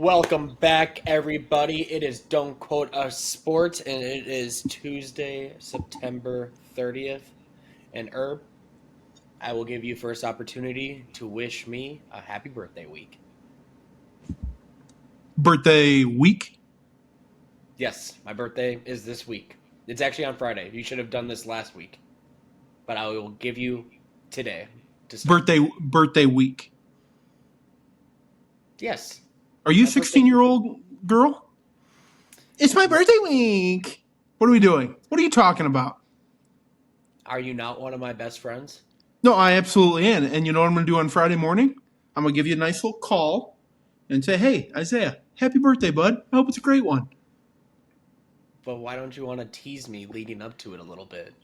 Welcome back, everybody. It is Don't Quote Us Sports, and it is Tuesday, September 30th. And Herb, I will give you first opportunity to wish me a happy birthday week. Birthday week? Yes, my birthday is this week. It's actually on Friday. You should have done this last week. But I will give you today to start. Birthday week. Yes. Are you a 16-year-old girl? It's my birthday week. What are we doing? What are you talking about? Are you not one of my best friends? No, I absolutely am. And you know what I'm going to do on Friday morning? I'm going to give you a nice little call and say, hey, Isaiah, happy birthday, bud. I hope it's a great one. But why don't you want to tease me leading up to it a little bit?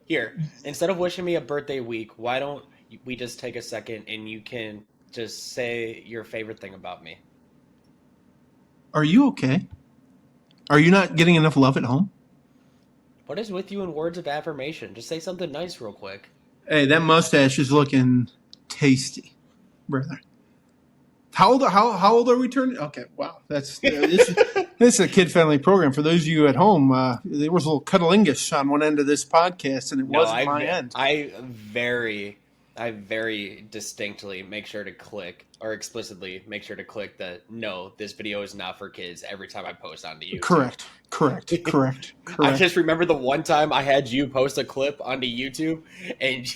Here, instead of wishing me a birthday week, why don't we just take a second and you can just say your favorite thing about me? Are you okay? Are you not getting enough love at home? What is with you in words of affirmation? Just say something nice real quick. Hey, that mustache is looking tasty, brother. How old are we turning? Okay, wow. This is a kid-friendly program. For those of you at home, there was a little cuddlingus on one end of this podcast, and it wasn't my end. I very distinctly make sure to click, or explicitly make sure to click that no, this video is not for kids every time I post onto YouTube. Correct. I just remember the one time I had you post a clip onto YouTube, and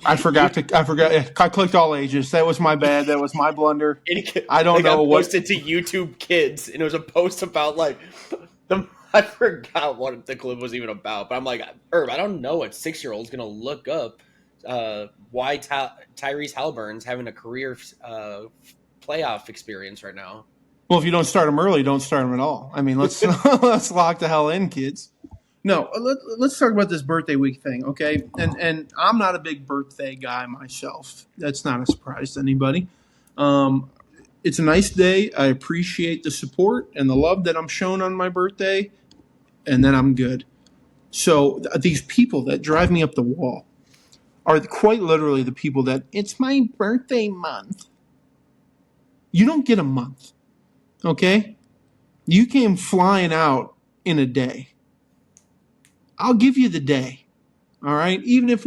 I forgot. I clicked all ages. That was my bad. That was my blunder. I don't know what. I posted to YouTube Kids, and it was a post about I forgot what the clip was even about, but I'm like, Herb, I don't know what 6-year-old's gonna look up why Tyrese Halliburton's having a career playoff experience right now. Well, if you don't start him early, don't start him at all. I mean, let's lock the hell in, kids. No, let's talk about this birthday week thing, okay? And I'm not a big birthday guy myself. That's not a surprise to anybody. It's a nice day. I appreciate the support and the love that I'm shown on my birthday, and then I'm good. So these people that drive me up the wall are quite literally the people that, it's my birthday month. You don't get a month, okay? You came flying out in a day. I'll give you the day, all right? Even if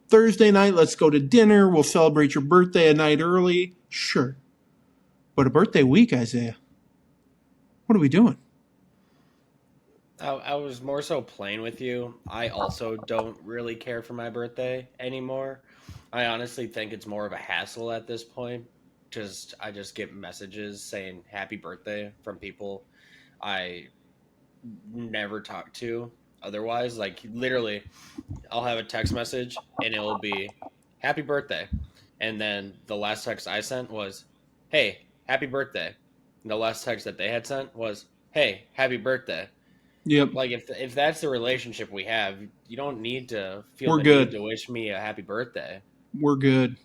Thursday night, let's go to dinner. We'll celebrate your birthday a night early. Sure. But a birthday week, Isaiah, what are we doing? I was more so playing with you. I also don't really care for my birthday anymore. I honestly think it's more of a hassle at this point. I just get messages saying happy birthday from people I never talk to otherwise. Like, literally, I'll have a text message and it will be happy birthday. And then the last text I sent was, hey, happy birthday. And the last text that they had sent was, hey, happy birthday. Yep. Like, if that's the relationship we have, you don't need to feel We're the good. need to wish me a happy birthday. We're good.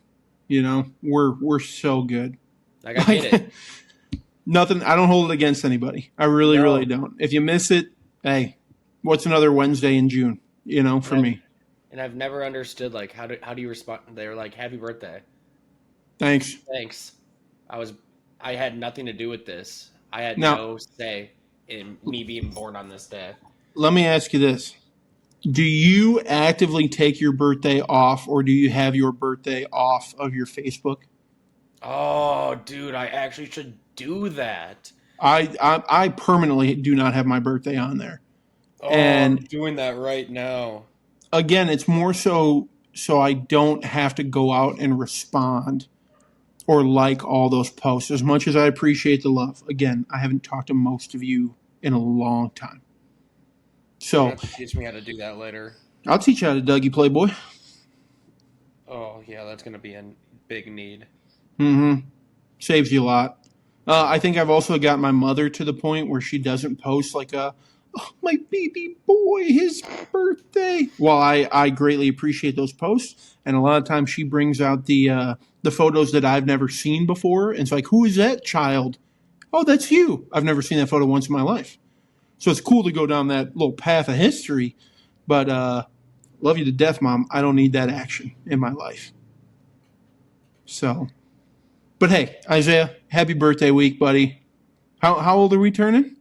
You know, we're so good. Like, I get it. Nothing. I don't hold it against anybody. I really don't. If you miss it, hey, what's another Wednesday in June? You know, for me. And I've never understood, like, how do you respond? They were like, happy birthday. Thanks. I had nothing to do with this. I had no say in me being born on this day. Let me ask you this. Do you actively take your birthday off, or do you have your birthday off of your Facebook? Oh, dude, I actually should do that. I permanently do not have my birthday on there. Oh, and I'm doing that right now. Again, it's more so I don't have to go out and respond or like all those posts. As much as I appreciate the love, again, I haven't talked to most of you in a long time. So you have to teach me how to do that later. I'll teach you how to Dougie Playboy. Oh, yeah, that's going to be a big need. Mm-hmm. Saves you a lot. I think I've also got my mother to the point where she doesn't post like a My baby boy, his birthday. Well, I greatly appreciate those posts, and a lot of times she brings out the photos that I've never seen before, and it's like, who is that child? Oh, that's you. I've never seen that photo once in my life. So it's cool to go down that little path of history, but love you to death, Mom. I don't need that action in my life. So, but hey, Isaiah, happy birthday week, buddy. How old are we turning?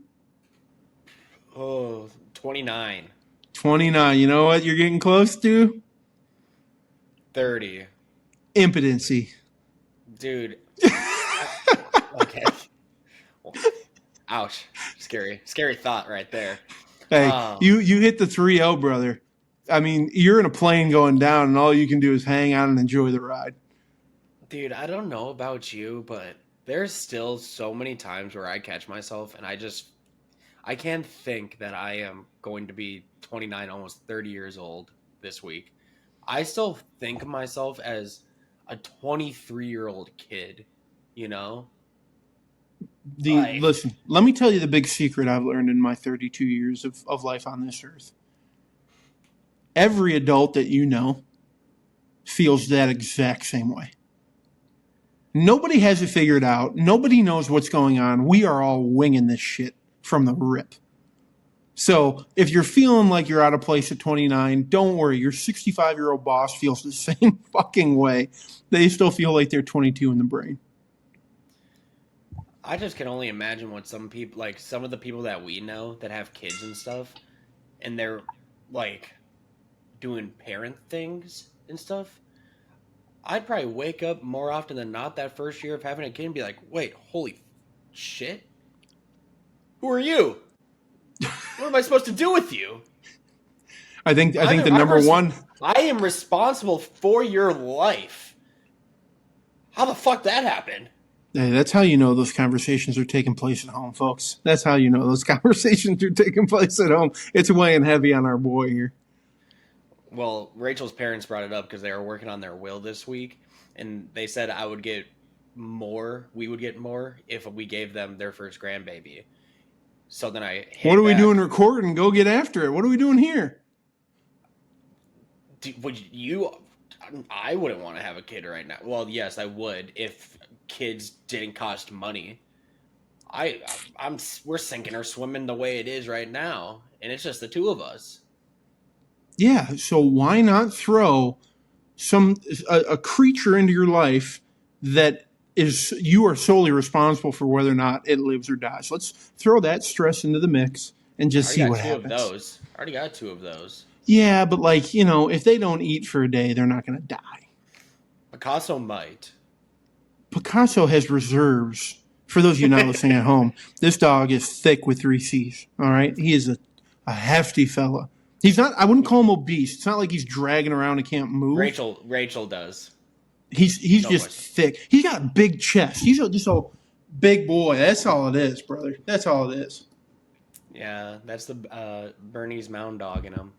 Oh, 29, 29. You know what you're getting close to? 30. Impotency. Dude. Okay. Ouch. Scary thought right there. Hey, Um, you hit the 3-0, brother. I mean, you're in a plane going down, and all you can do is hang out and enjoy the ride. Dude, I don't know about you, but there's still so many times where I catch myself and I can't think that I am going to be 29, almost 30 years old this week. I still think of myself as a 23-year-old kid, you know? Like, Listen, let me tell you the big secret I've learned in my 32 years of life on this earth. Every adult that you know feels that exact same way. Nobody has it figured out. Nobody knows what's going on. We are all winging this shit from the rip. So if you're feeling like you're out of place at 29, don't worry. Your 65-year-old boss feels the same fucking way. They still feel like they're 22 in the brain. I just can only imagine what some people, like some of the people that we know that have kids and stuff, and they're like doing parent things and stuff. I'd probably wake up more often than not that first year of having a kid and be like, wait, holy shit? Who are you? What am I supposed to do with you? I think I'm, the I'm number res- one. I am responsible for your life. How the fuck that happened? Hey, that's how you know those conversations are taking place at home, folks. That's how you know those conversations are taking place at home. It's weighing heavy on our boy here. Well, Rachel's parents brought it up because they were working on their will this week, and they said I would get more, we would get more if we gave them their first grandbaby. So then I hit What are we back. doing recording? Go get after it. What are we doing here? Would you? I wouldn't want to have a kid right now. Well, yes, I would if kids didn't cost money. We're sinking or swimming the way it is right now, and it's just the two of us. Yeah, so why not throw a creature into your life that is you are solely responsible for whether or not it lives or dies. Let's throw that stress into the mix and I just already see got what two of happens. those. I already got two of those. Yeah, but like, if they don't eat for a day, they're not going to die. Picasso might. Picasso has reserves. For those of you not listening at home, this dog is thick with 3 C's. All right, he is a hefty fella. He's not. I wouldn't call him obese. It's not like he's dragging around and can't move. Rachel does. He's No just question. thick. He's got a big chest. He's just a big boy. That's all it is, brother. That's all it is. Yeah, that's the Bernese Mountain Dog in him.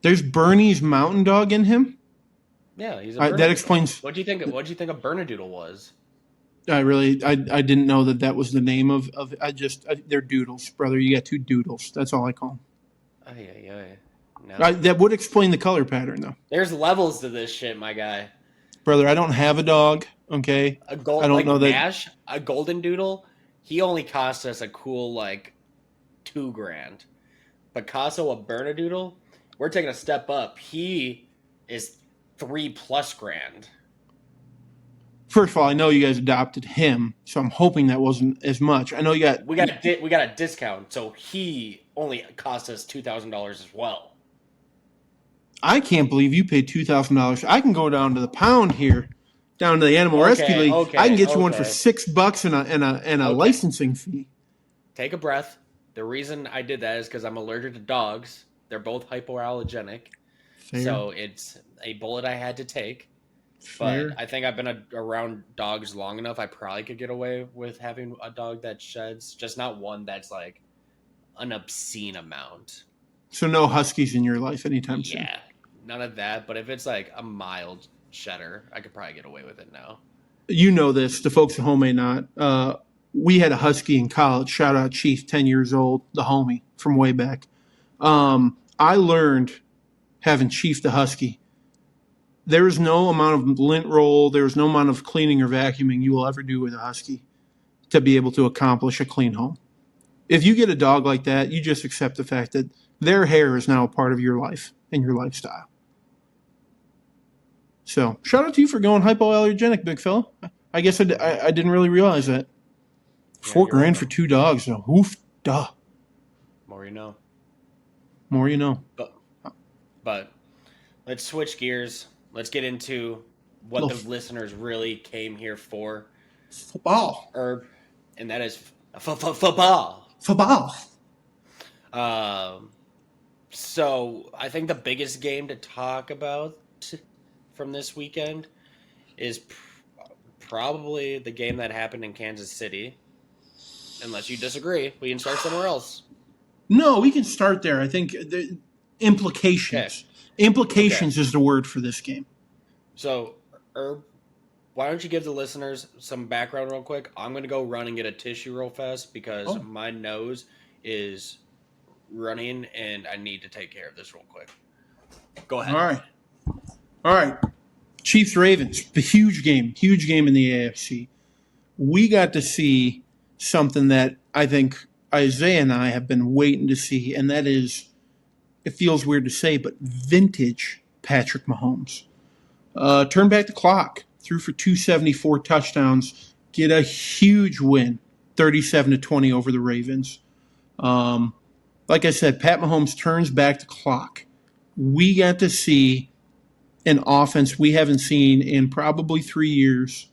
There's Bernie's Mountain Dog in him. Yeah, he's a That Bernedoodle. explains. What do you think? What do you think a Bernedoodle was? I didn't know that was the name of. They're doodles, brother. You got two doodles. That's all I call them. Ay, ay, ay. No. That would explain the color pattern, though. There's levels to this shit, my guy. Brother, I don't have a dog. Okay, A gold I don't like know that. Nash, a golden doodle. He only cost us a cool like $2,000. Picasso, a Bernedoodle, we're taking a step up. He is 3+ grand. First of all, I know you guys adopted him, so I'm hoping that wasn't as much. I know you got. We got a discount, so he only cost us $2,000 as well. I can't believe you paid $2,000. I can go down to the pound here, down to the Animal Rescue League. I can get you one for $6 and a licensing fee. Take a breath. The reason I did that is because I'm allergic to dogs. They're both hypoallergenic, so it's a bullet I had to take. Fair. But I think I've been around dogs long enough. I probably could get away with having a dog that sheds, just not one that's like an obscene amount. So no huskies in your life anytime soon? Yeah, none of that. But if it's like a mild shedder, I could probably get away with it now. You know this. The folks at home may not. we had a Husky in college. Shout out Chief, 10 years old, the homie from way back. I learned having Chief the Husky. There is no amount of lint roll, there is no amount of cleaning or vacuuming you will ever do with a Husky to be able to accomplish a clean home. If you get a dog like that, you just accept the fact that their hair is now a part of your life and your lifestyle. So, shout out to you for going hypoallergenic, big fella. I guess I didn't really realize that. Yeah, $4 you're grand for welcome. 2 dogs, though. Oof, duh. More you know. More you know. But let's switch gears. Let's get into what the Little listeners really came here for, football. Herb, and that is football. Football. Um, so I think the biggest game to talk about from this weekend is probably the game that happened in Kansas City. Unless you disagree, we can start somewhere else. No, we can start there. I think the implications. Okay. Implications is the word for this game. So, Herb, why don't you give the listeners some background real quick? I'm going to go run and get a tissue real fast because my nose is running and I need to take care of this real quick. Go ahead. All right. Chiefs Ravens, the huge game in the AFC. We got to see something that I think Isaiah and I have been waiting to see, and that is, it feels weird to say, but vintage Patrick Mahomes. Turn back the clock, threw for 274 touchdowns, get a huge win, 37-20 over the Ravens. Like I said, Pat Mahomes turns back the clock. We got to see an offense we haven't seen in probably 3 years.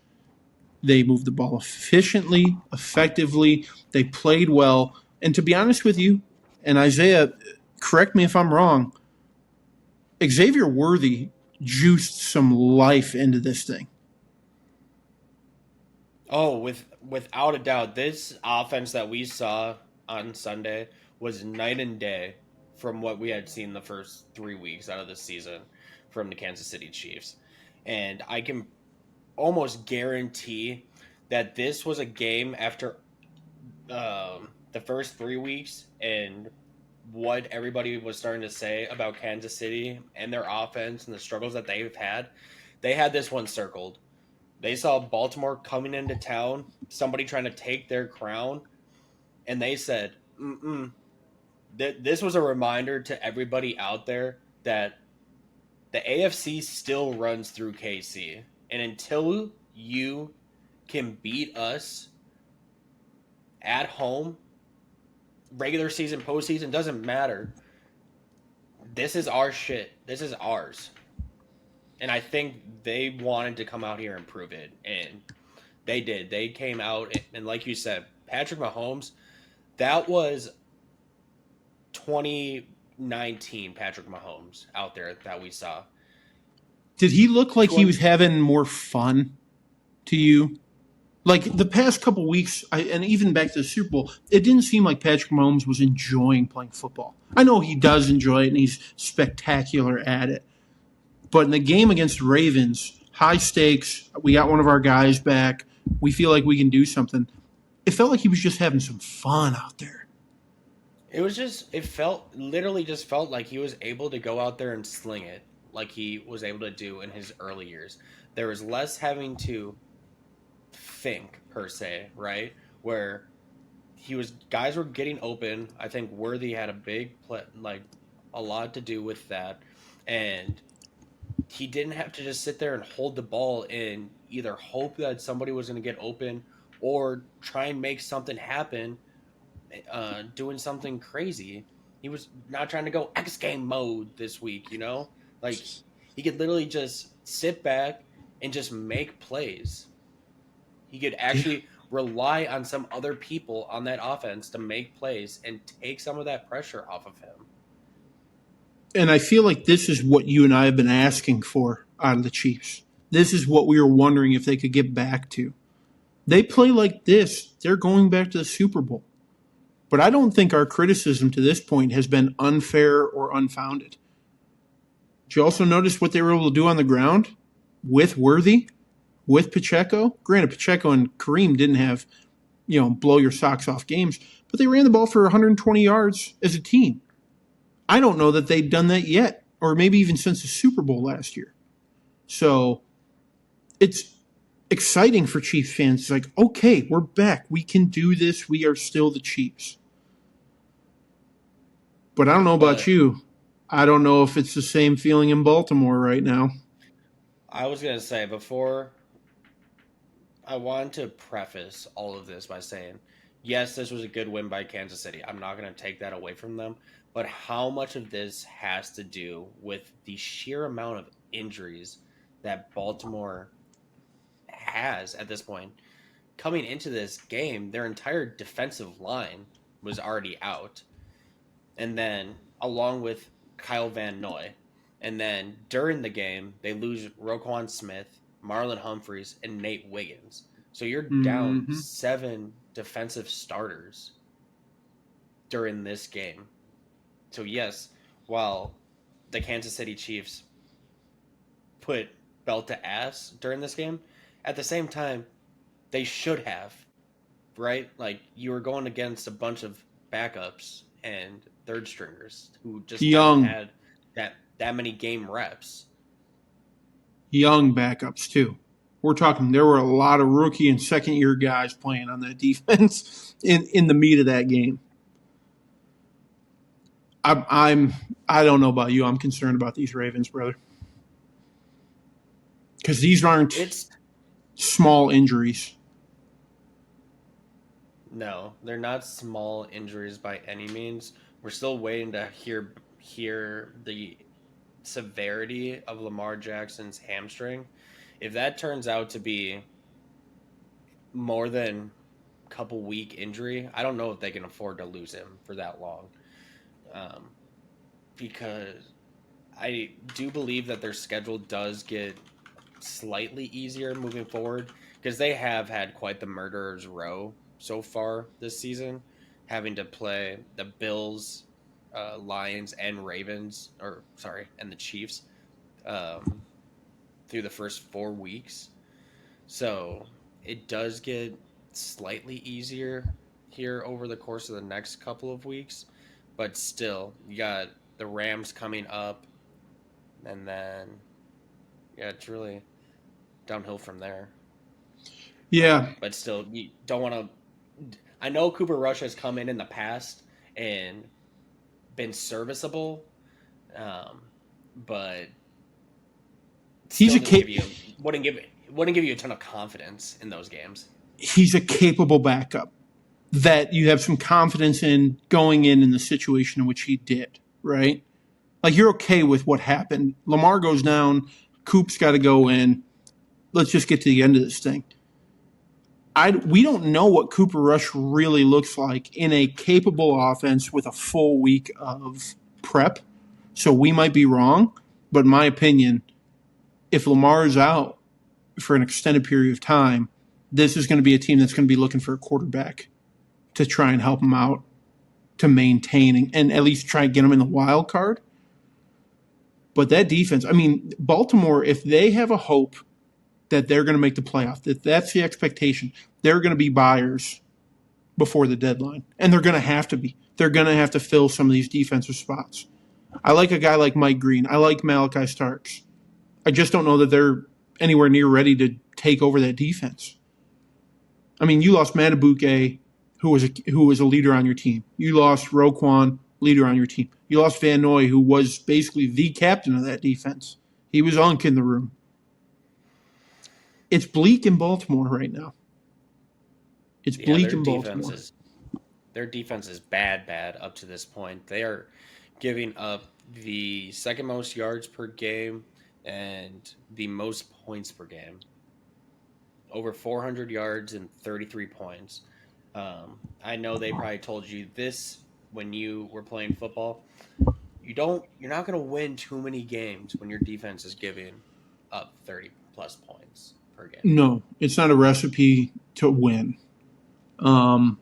They moved the ball efficiently, effectively. They played well. And to be honest with you, and Isaiah, correct me if I'm wrong, Xavier Worthy juiced some life into this thing. Oh, without a doubt, this offense that we saw on Sunday was night and day from what we had seen the first 3 weeks out of the season from the Kansas City Chiefs. And I can almost guarantee that this was a game after the first 3 weeks and what everybody was starting to say about Kansas City and their offense and the struggles that they've had. They had this one circled. They saw Baltimore coming into town, somebody trying to take their crown, and they said, This was a reminder to everybody out there that the AFC still runs through KC. And until you can beat us at home, regular season, postseason, doesn't matter. This is our shit. This is ours. And I think they wanted to come out here and prove it. And they did. They came out, and like you said, Patrick Mahomes, that was 2019 Patrick Mahomes out there that we saw. Did he look like he was having more fun to you? Like the past couple weeks, and even back to the Super Bowl, it didn't seem like Patrick Mahomes was enjoying playing football. I know he does enjoy it, and he's spectacular at it. But in the game against the Ravens, high stakes, we got one of our guys back. We feel like we can do something. It felt like he was just having some fun out there. Literally just felt like he was able to go out there and sling it like he was able to do in his early years. There was less having to think, per se, right? Where guys were getting open. I think Worthy had a lot to do with that. And he didn't have to just sit there and hold the ball and either hope that somebody was going to get open or try and make something happen, doing something crazy. He was not trying to go X game mode this week, you know? Like, he could literally just sit back and just make plays. He could actually rely on some other people on that offense to make plays and take some of that pressure off of him. And I feel like this is what you and I have been asking for out of the Chiefs. This is what we were wondering if they could get back to. They play like this, they're going back to the Super Bowl. But I don't think our criticism to this point has been unfair or unfounded. Did you also notice what they were able to do on the ground with Worthy, with Pacheco? Granted, Pacheco and Kareem didn't have blow your socks off games, but they ran the ball for 120 yards as a team. I don't know that they've done that yet, or maybe even since the Super Bowl last year. So it's exciting for Chiefs fans. It's like, okay, we're back. We can do this. We are still the Chiefs. But I don't know about But you. I don't know if it's the same feeling in Baltimore right now. I was gonna say before, I want to preface all of this by saying, yes, this was a good win by Kansas City. I'm not gonna take that away from them. But how much of this has to do with the sheer amount of injuries that Baltimore has at this point? Coming into this game, their entire defensive line was already out. And then along with Kyle Van Noy. And then during the game, they lose Roquan Smith, Marlon Humphreys, and Nate Wiggins. So you're down Mm-hmm. 7 defensive starters during this game. So yes, while the Kansas City Chiefs put belt to ass during this game, at the same time, they should have, right? Like you were going against a bunch of backups and third stringers who just haven't Young, had that many game reps. young backups too. We're talking. There were a lot of rookie and second year guys playing on that defense in the meat of that game. I don't know about you. I'm concerned about these Ravens, brother, because these aren't It's small injuries. no, they're not small injuries by any means. We're still waiting to hear the severity of Lamar Jackson's hamstring. If that turns out to be more than a couple week injury, I don't know if they can afford to lose him for that long. Um, because I do believe that their schedule does get slightly easier moving forward because they have had quite the murderer's row so far this season, having to play the Bills, Lions, and Ravens, or sorry, and the Chiefs um, through the first 4 weeks. So it does get slightly easier here over the course of the next couple of weeks, but still, you got the Rams coming up, and then yeah, it's really downhill from there. Yeah, But still, you don't want to. I know Cooper Rush has come in the past and been serviceable, um, but he's still a doesn't give you wouldn't give you a ton of confidence in those games. he's a capable backup that you have some confidence in going in the situation in which he did. Right, like you're okay with what happened. Lamar goes down. Coop's got to go in. Let's just get to the end of this thing. We don't know what Cooper Rush really looks like in a capable offense with a full week of prep. So we might be wrong, but in my opinion, if Lamar is out for an extended period of time, this is going to be a team that's going to be looking for a quarterback to try and help them out to maintain and at least try and get them in the wild card. But that defense, I mean, Baltimore, if they have a hope that they're going to make the playoff, that's the expectation, they're going to be buyers before the deadline. And they're going to have to be. They're going to have to fill some of these defensive spots. I like a guy like Mike Green. I like Malachi Starks. I just don't know that they're anywhere near ready to take over that defense. I mean, you lost Matabuke, who was a leader on your team. You lost Roquan, leader on your team. You lost Van Noy, who was basically the captain of that defense. He was Unk in the room. It's bleak in Baltimore right now. It's Yeah, bleak in Baltimore. their defense is bad up to this point. They are giving up the second most yards per game and the most points per game. Over 400 yards and 33 points. I know they probably told you this when you were playing football. You're not going to win too many games when your defense is giving up 30 plus points per game. No, it's not a recipe to win. I'm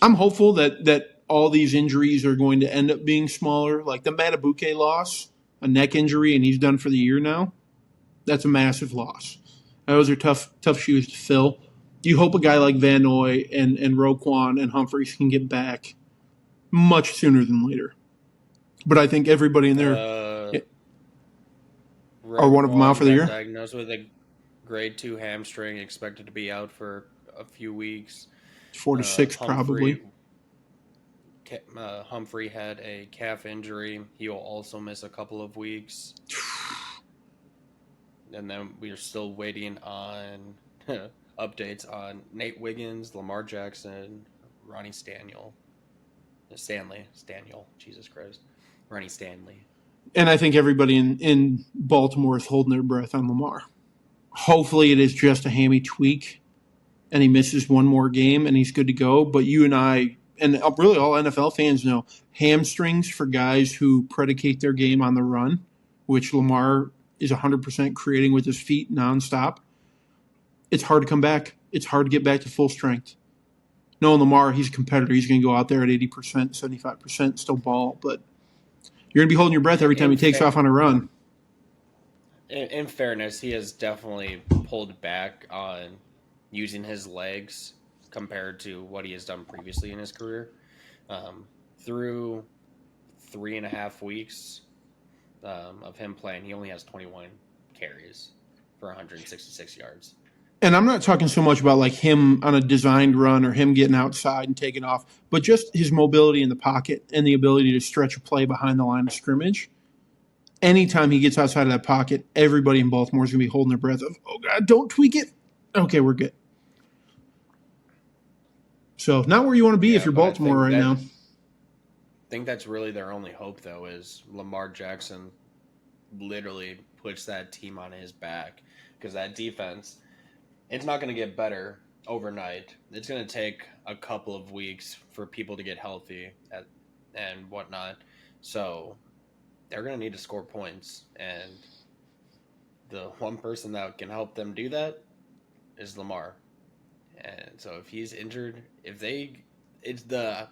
hopeful that all these injuries are going to end up being smaller. Like the Matabuke loss, a neck injury, and he's done for the year now. That's a massive loss. Those are tough shoes to fill. You hope a guy like Van Noy and Roquan and Humphreys can get back much sooner than later. But I think everybody in there Uh, are one of them out Roquan for the got year. diagnosed with a grade 2 hamstring, expected to be out for a few weeks. 4 to 6 probably. Humphrey had a calf injury. He will also miss a couple of weeks. And then we are still waiting on updates on Nate Wiggins, Lamar Jackson, Ronnie Staniel, Jesus Christ, Ronnie Stanley. And I think everybody in Baltimore is holding their breath on Lamar. Hopefully, it is just a hammy tweak, and he misses one more game, and he's good to go. But you and I, and really all NFL fans know, hamstrings for guys who predicate their game on the run, which Lamar is 100% creating with his feet nonstop. It's hard to come back. It's hard to get back to full strength. Knowing Lamar, he's a competitor. He's going to go out there at 80%, 75%, still ball. But you're going to be holding your breath every time he takes off on a run. In fairness, he has definitely pulled back on using his legs compared to what he has done previously in his career. Through 3.5 weeks of him playing, he only has 21 carries for 166 yards. And I'm not talking so much about like him on a designed run or him getting outside and taking off, but just his mobility in the pocket and the ability to stretch a play behind the line of scrimmage. Anytime he gets outside of that pocket, everybody in Baltimore is going to be holding their breath of, oh, God, don't tweak it. Okay, we're good. So not where you want to be if you're Baltimore right now. I think that's really their only hope, though, is Lamar Jackson literally puts that team on his back because that defense, it's not going to get better overnight. It's going to take a couple of weeks for people to get healthy and whatnot. So they're going to need to score points. And the one person that can help them do that is Lamar. And so if he's injured, I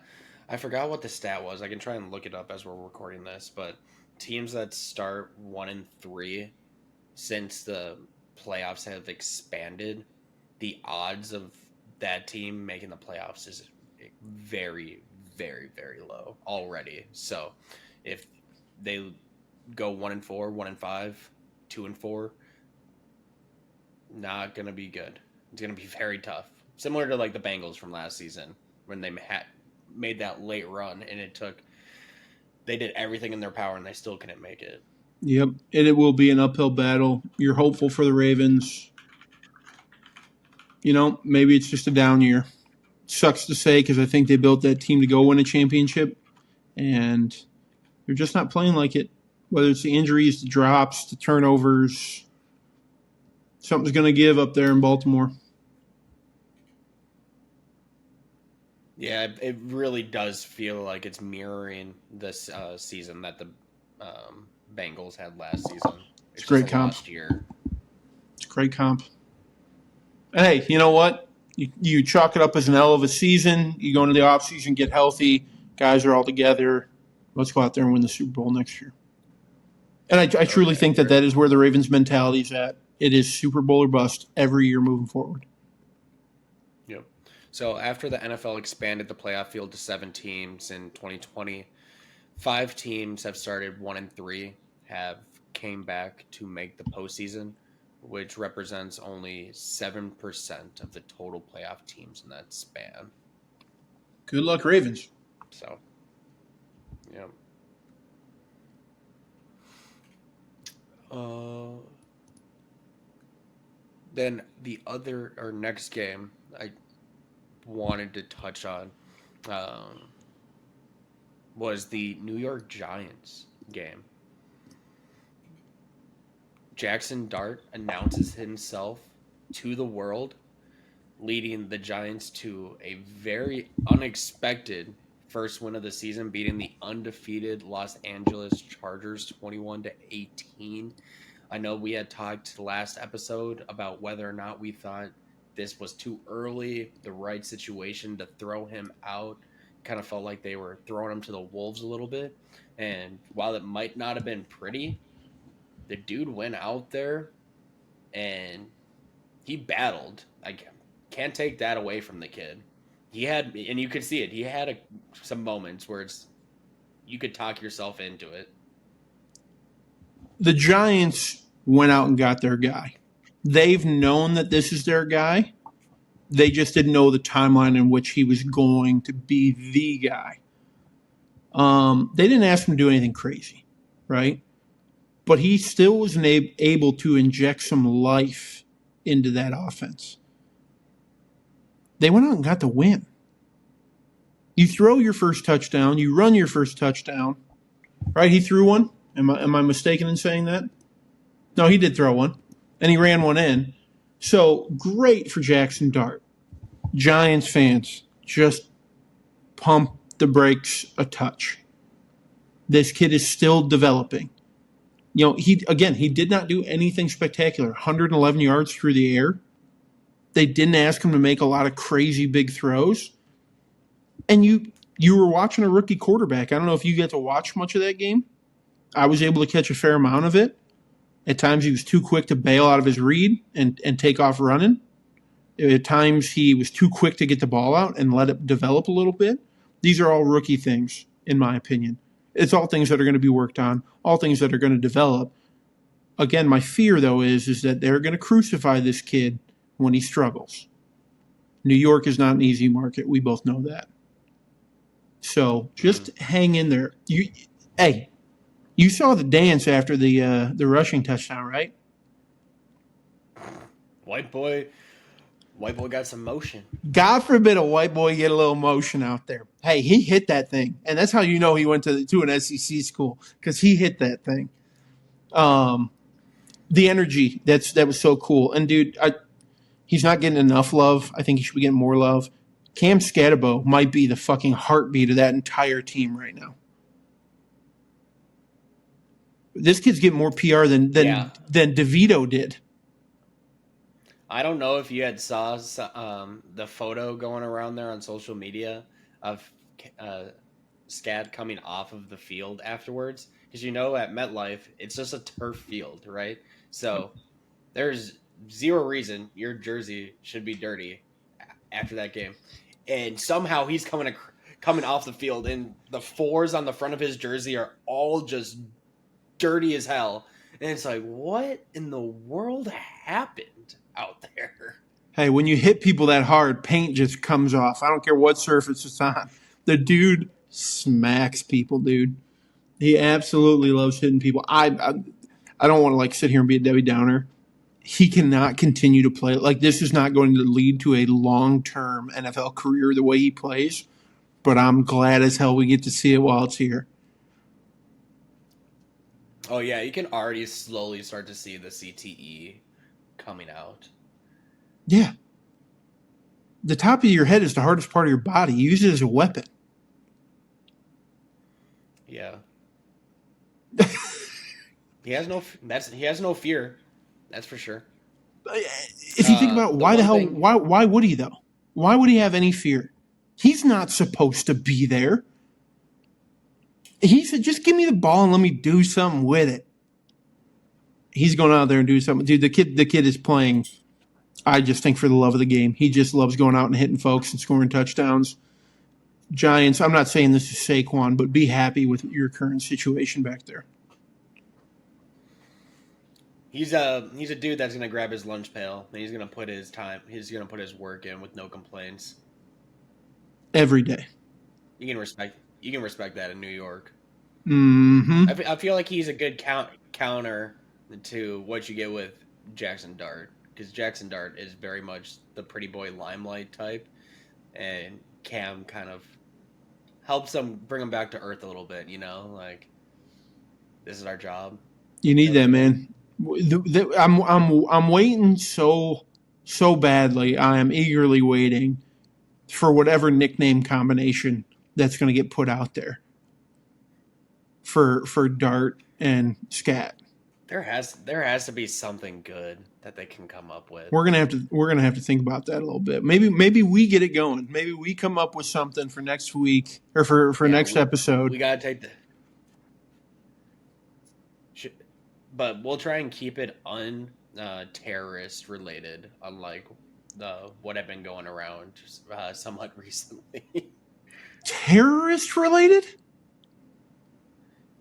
forgot what the stat was. I can try and look it up as we're recording this, but teams that start 1-3 since the playoffs have expanded, the odds of that team making the playoffs is very, very, very low already. So if they go 1-4, 1-5, 2-4, not gonna be good. It's gonna be very tough. Similar to like the Bengals from last season when they made that late run and they did everything in their power and they still couldn't make it. Yep, and it will be an uphill battle. You're hopeful for the Ravens. Maybe it's just a down year. Sucks to say because I think they built that team to go win a championship, and they're just not playing like it. Whether it's the injuries, the drops, the turnovers, something's going to give up there in Baltimore. Yeah, it really does feel like it's mirroring this season that the Bengals had last season. It's a great comp. Last year. It's a great comp. Hey, you know what? You chalk it up as an L of a season. You go into the offseason, get healthy. Guys are all together. Let's go out there and win the Super Bowl next year. And I truly think that is where the Ravens' mentality is at. It is Super Bowl or bust every year moving forward. Yep. So after the NFL expanded the playoff field to 7 teams in 2020, 5 teams have started 1-3, have came back to make the postseason, which represents only 7% of the total playoff teams in that span. Good luck, Ravens. So, yeah. Then next game I wanted to touch on was the New York Giants game. Jackson Dart announces himself to the world, leading the Giants to a very unexpected first win of the season, beating the undefeated Los Angeles Chargers 21-18. I know we had talked last episode about whether or not we thought this was too early, the right situation to throw him out. Kind of felt like they were throwing him to the wolves a little bit. And while it might not have been pretty, the dude went out there and he battled. I can't take that away from the kid. He had, and you could see it. He had some moments where you could talk yourself into it. The Giants went out and got their guy. They've known that this is their guy. They just didn't know the timeline in which he was going to be the guy. They didn't ask him to do anything crazy, right? But he still was able to inject some life into that offense. They went out and got the win. You throw your first touchdown, you run your first touchdown, right? He threw one. Am I mistaken in saying that? No, he did throw one, and he ran one in. So great for Jackson Dart. Giants fans, just pump the brakes a touch. This kid is still developing. You know, he did not do anything spectacular. 111 yards through the air. They didn't ask him to make a lot of crazy big throws. And you were watching a rookie quarterback. I don't know if you get to watch much of that game. I was able to catch a fair amount of it. At times he was too quick to bail out of his read and take off running. At times he was too quick to get the ball out and let it develop a little bit. These are all rookie things, in my opinion. It's all things that are going to be worked on, all things that are going to develop. Again, my fear, though, is that they're going to crucify this kid when he struggles. New York is not an easy market. We both know that. So just hang in there. You saw the dance after the rushing touchdown, right? White boy got some motion. God forbid a white boy get a little motion out there. Hey, he hit that thing, and that's how you know he went to an SEC school, because he hit that thing. The energy that was so cool, and dude, he's not getting enough love. I think he should be getting more love. Cam Scatterbo might be the fucking heartbeat of that entire team right now. This kid's getting more PR than DeVito did. I don't know if you had saw the photo going around there on social media of Scat coming off of the field afterwards, because at MetLife it's just a turf field, right? So there's zero reason your jersey should be dirty after that game, and somehow he's coming off the field, and the fours on the front of his jersey are all just dirty as hell, and it's like, what in the world happened out there? Hey, when you hit people that hard, paint just comes off. I don't care what surface it's on. The dude smacks people, dude. He absolutely loves hitting people. I don't want to sit here and be a Debbie Downer. He cannot continue to play. This is not going to lead to a long-term NFL career the way he plays, but I'm glad as hell we get to see it while it's here. Oh yeah, you can already slowly start to see the CTE coming out. Yeah. The top of your head is the hardest part of your body. Use it as a weapon. Yeah. He has no fear. That's for sure. If you think about it, why the hell? Why would he though? Why would he have any fear? He's not supposed to be there. He said, "Just give me the ball and let me do something with it." He's going out there and do something, dude. The kid is playing. I just think for the love of the game, he just loves going out and hitting folks and scoring touchdowns. Giants. I'm not saying this is Saquon, but be happy with your current situation back there. He's a dude that's gonna grab his lunch pail and he's gonna put his his work in with no complaints. Every day. You can respect that in New York. Mm-hmm. I feel like he's a good counter to what you get with Jackson Dart, because Jackson Dart is very much the pretty boy limelight type, and Cam kind of helps him bring him back to earth a little bit. This is our job. You need that, man. I'm waiting so badly. I am eagerly waiting for whatever nickname combination that's going to get put out there for Dart and Scat. There has to be something good that they can come up with. We're gonna have to think about that a little bit. Maybe we get it going. Maybe we come up with something for next week or for next episode. We gotta take but we'll try and keep it terrorist related, unlike the what have been going around somewhat recently. Terrorist related?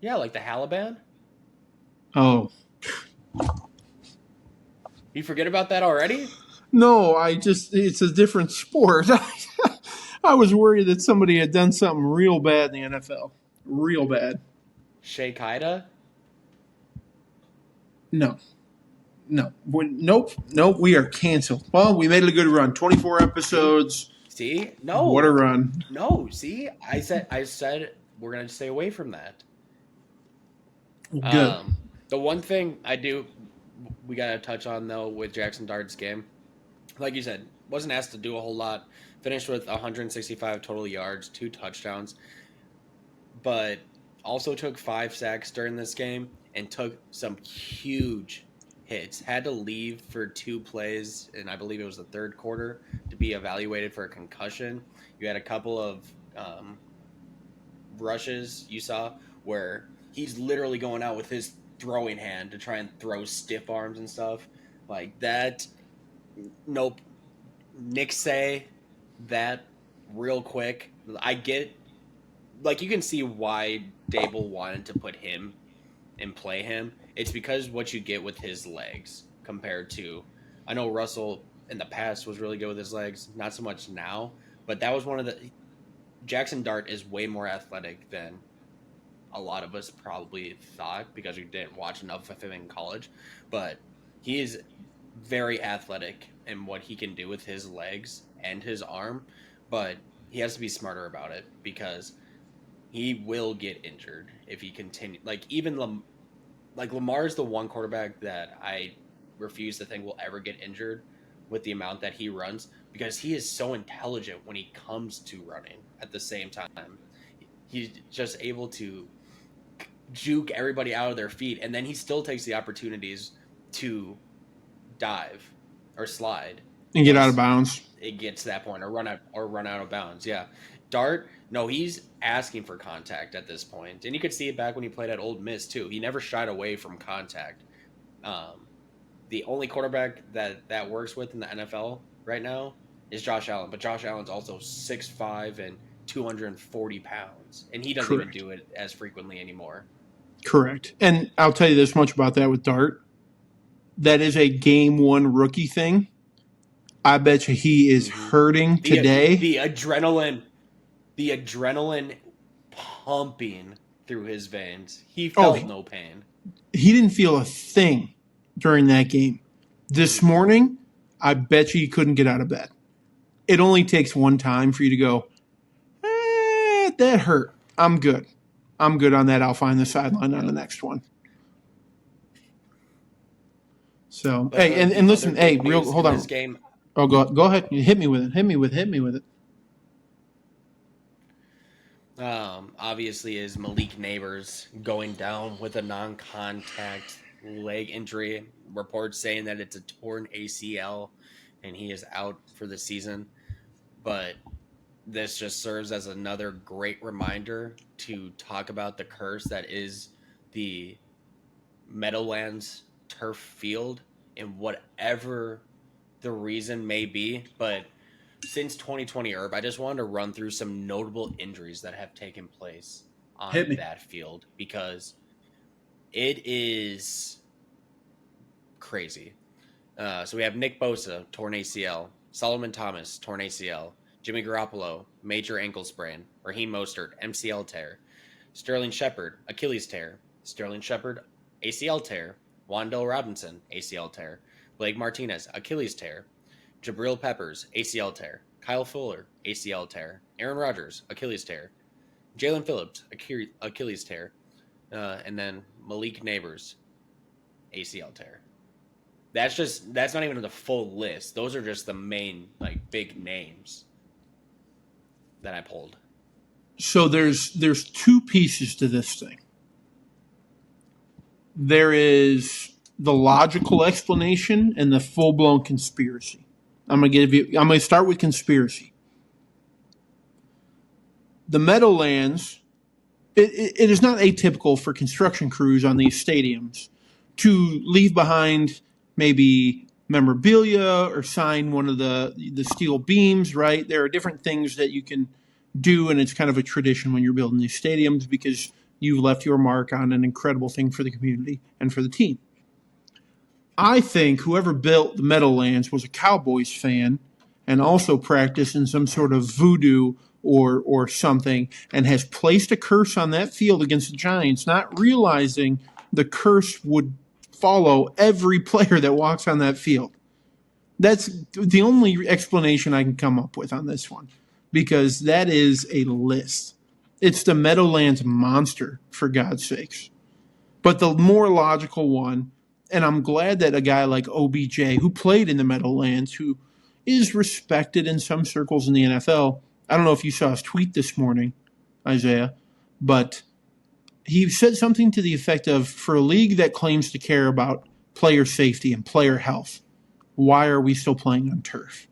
Yeah, like the Taliban. Oh. You forget about that already? No, it's a different sport. I was worried that somebody had done something real bad in the NFL. Real bad. Sheikh Haida? No. No. Nope. We are canceled. Well, we made it a good run. 24 See? episodes. See? What a No. run. No, see? I said we're gonna stay away from that. Good. Um the one thing we gotta touch on though with Jackson Dart's game, like you said, wasn't asked to do a whole lot. Finished with 165 total yards, 2 touchdowns, but also took 5 sacks during this game and took some huge hits. Had to leave for 2 plays, and I believe it was the third quarter to be evaluated for a concussion. You had a couple of rushes you saw where he's literally going out with his throwing hand to try and throw stiff arms and stuff like that. Nope. Nick say that real quick. I get, like, you can see why Dable wanted to put him and play him. It's because what you get with his legs compared to, I know Russell in the past was really good with his legs, not so much now, but that was one of the, Jackson Dart is way more athletic than a lot of us probably thought because we didn't watch enough of him in college, but he is very athletic in what he can do with his legs and his arm, but he has to be smarter about it because he will get injured if he continue. Like Lamar is the one quarterback that I refuse to think will ever get injured with the amount that he runs because he is so intelligent when he comes to running at the same time. He's just able to juke everybody out of their feet, and then he still takes the opportunities to dive or slide And get out of once bounds. it gets to that point, or run out of bounds. Yeah, Dart. No, he's asking for contact at this point, and you could see it back when he played at Old Miss too. He never shied away from contact. Um, the only quarterback that works with in the NFL right now is Josh Allen, but Josh Allen's also 6'5" and 240 pounds, and he doesn't even Correct. do it as frequently anymore. Correct. And I'll tell you this much about that with Dart. That is a game one rookie thing. I bet you he is Mm-hmm. hurting today. The adrenaline pumping through his veins. He Oh, felt no pain. he didn't feel a thing during that game. This Mm-hmm. morning, I bet you he couldn't get out of bed. It only takes one time for you to go, that hurt. I'm good. I'm good on that. I'll find the sideline on the Yep. next one. So, But hey, the and other listen, hey, big real, news hold in on. this game, Oh, go ahead. Hit me with it. Hit me with it. obviously, is Malik Nabers going down with a non-contact leg injury. Reports saying that it's a torn ACL, and he is out for the season. But this just serves as another great reminder to talk about the curse that is the Meadowlands turf field and whatever the reason may be. But since 2020 Herb, I just wanted to run through some notable injuries that have taken place Hit on me. that field because it is crazy. So we have Nick Bosa, torn ACL, Solomon Thomas, torn ACL, Jimmy Garoppolo, major ankle sprain, Raheem Mostert, MCL tear, Sterling Shepard, Achilles tear, Sterling Shepard, ACL tear, Wandell Robinson, ACL tear, Blake Martinez, Achilles tear, Jabril Peppers, ACL tear, Kyle Fuller, ACL tear, Aaron Rodgers, Achilles tear, Jalen Phillips, Achilles tear, and then Malik Nabers, ACL tear. That's not even the full list. Those are just the main like big names that I pulled. So there's two pieces to this thing. There is the logical explanation and the full blown conspiracy. I'm gonna start with conspiracy. The Meadowlands. It is not atypical for construction crews on these stadiums to leave behind maybe memorabilia or sign one of the steel beams, right? There are different things that you can do, and it's kind of a tradition when you're building these stadiums because you've left your mark on an incredible thing for the community and for the team. I think whoever built the Meadowlands was a Cowboys fan and also practiced in some sort of voodoo or something and has placed a curse on that field against the Giants, not realizing the curse would follow every player that walks on that field. That's the only explanation I can come up with on this one because that is a list. It's the Meadowlands monster, for God's sakes. But the more logical one, and I'm glad that a guy like OBJ, who played in the Meadowlands, who is respected in some circles in the NFL, I don't know if you saw his tweet this morning, Isaiah, but he said something to the effect of, for a league that claims to care about player safety and player health, why are we still playing on turf?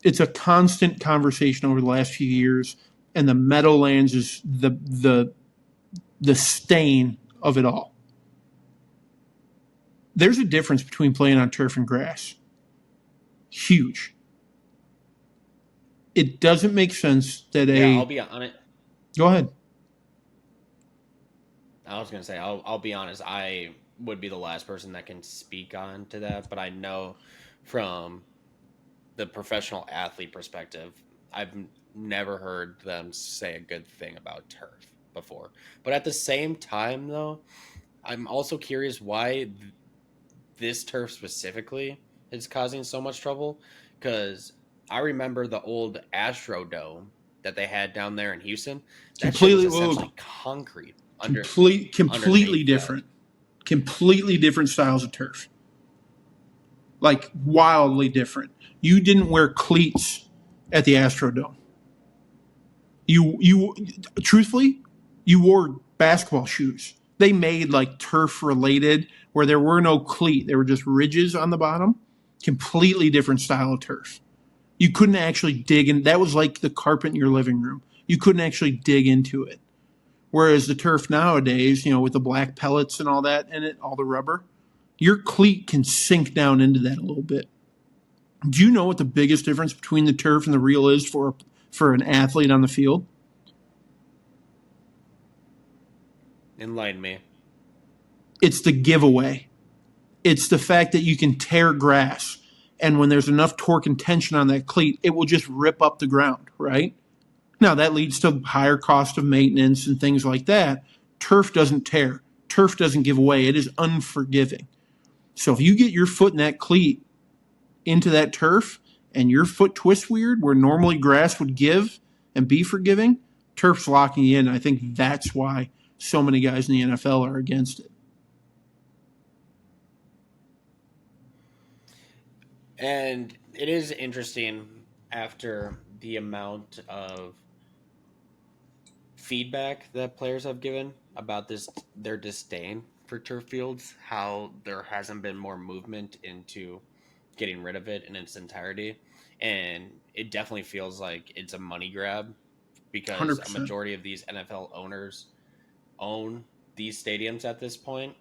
It's a constant conversation over the last few years, and the Meadowlands is the stain of it all. There's a difference between playing on turf and grass. Huge. It doesn't make sense that I'll be on it. Go ahead. I was gonna say I'll be honest. I would be the last person that can speak on to that, but I know from the professional athlete perspective, I've never heard them say a good thing about turf before. But at the same time, though, I'm also curious why this turf specifically is causing so much trouble. Because I remember the old Astrodome that they had down there in Houston. That shit was essentially concrete. Completely different. Completely different styles of turf. Like wildly different. You didn't wear cleats at the Astrodome. You truthfully, you wore basketball shoes. They made like turf related where there were no cleat. There were just ridges on the bottom. Completely different style of turf. You couldn't actually dig in. That was like the carpet in your living room. You couldn't actually dig into it. Whereas the turf nowadays, with the black pellets and all that in it, all the rubber, your cleat can sink down into that a little bit. Do you know what the biggest difference between the turf and the real is for an athlete on the field? Enlighten me. It's the giveaway. It's the fact that you can tear grass, and when there's enough torque and tension on that cleat, it will just rip up the ground, right? Now, that leads to higher cost of maintenance and things like that. Turf doesn't tear. Turf doesn't give away. It is unforgiving. So if you get your foot in that cleat into that turf and your foot twists weird where normally grass would give and be forgiving, turf's locking you in. I think that's why so many guys in the NFL are against it. And it is interesting after the amount of feedback that players have given about their disdain for turf fields, how there hasn't been more movement into getting rid of it in its entirety. And it definitely feels like it's a money grab because 100%. a majority of these NFL owners own these stadiums at this point.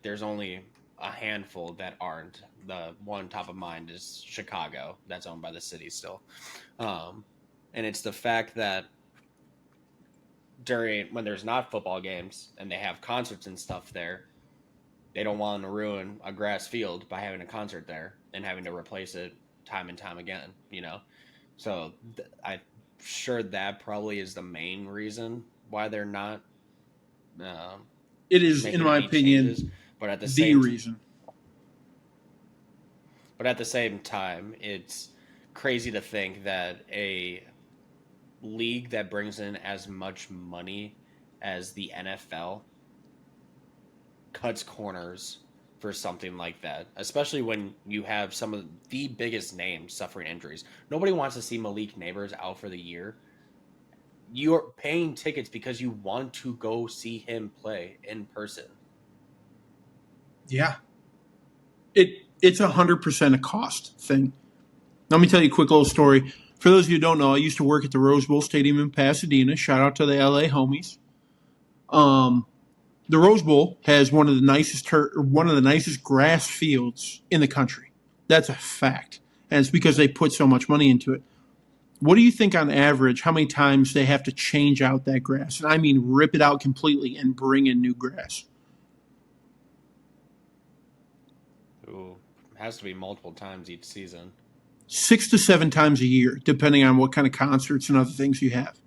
There's only a handful that aren't. The one top of mind is Chicago, that's owned by the city still. And it's the fact that when there's not football games and they have concerts and stuff there, they don't want to ruin a grass field by having a concert there and having to replace it time and time again, So I'm sure that probably is the main reason why they're not. It is, in my opinion, changes. But at the reason. But at the same time, it's crazy to think that a league that brings in as much money as the NFL cuts corners for something like that, especially when you have some of the biggest names suffering injuries. Nobody wants to see Malik Nabers out for the year. You're paying tickets because you want to go see him play in person. Yeah. It's 100% a cost thing. Let me tell you a quick little story. For those of you who don't know, I used to work at the Rose Bowl Stadium in Pasadena. Shout out to the LA homies. The Rose Bowl has one of the nicest grass fields in the country. That's a fact, and it's because they put so much money into it. What do you think on average how many times they have to change out that grass? And I mean rip it out completely and bring in new grass. Ooh, has to be multiple times each season. 6 to 7 times a year, depending on what kind of concerts and other things you have.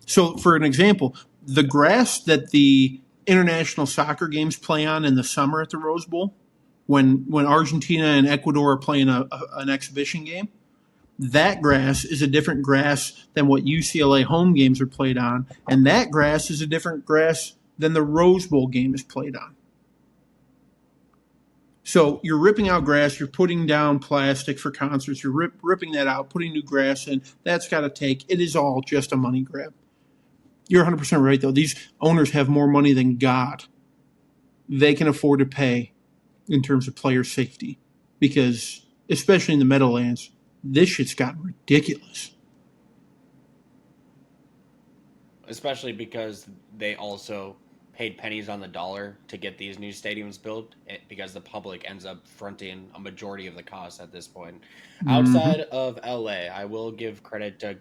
So, for an example, the grass that the international soccer games play on in the summer at the Rose Bowl, when Argentina and Ecuador are playing an exhibition game, that grass is a different grass than what UCLA home games are played on, and that grass is a different grass than the Rose Bowl game is played on. So you're ripping out grass, you're putting down plastic for concerts, you're ripping that out, putting new grass in. That's got to take. It is all just a money grab. You're 100% right, though. These owners have more money than God. They can afford to pay in terms of player safety because, especially in the Meadowlands, this shit's gotten ridiculous. Especially because they also paid pennies on the dollar to get these new stadiums built because the public ends up fronting a majority of the cost at this point. Mm-hmm. Outside of LA, I will give credit to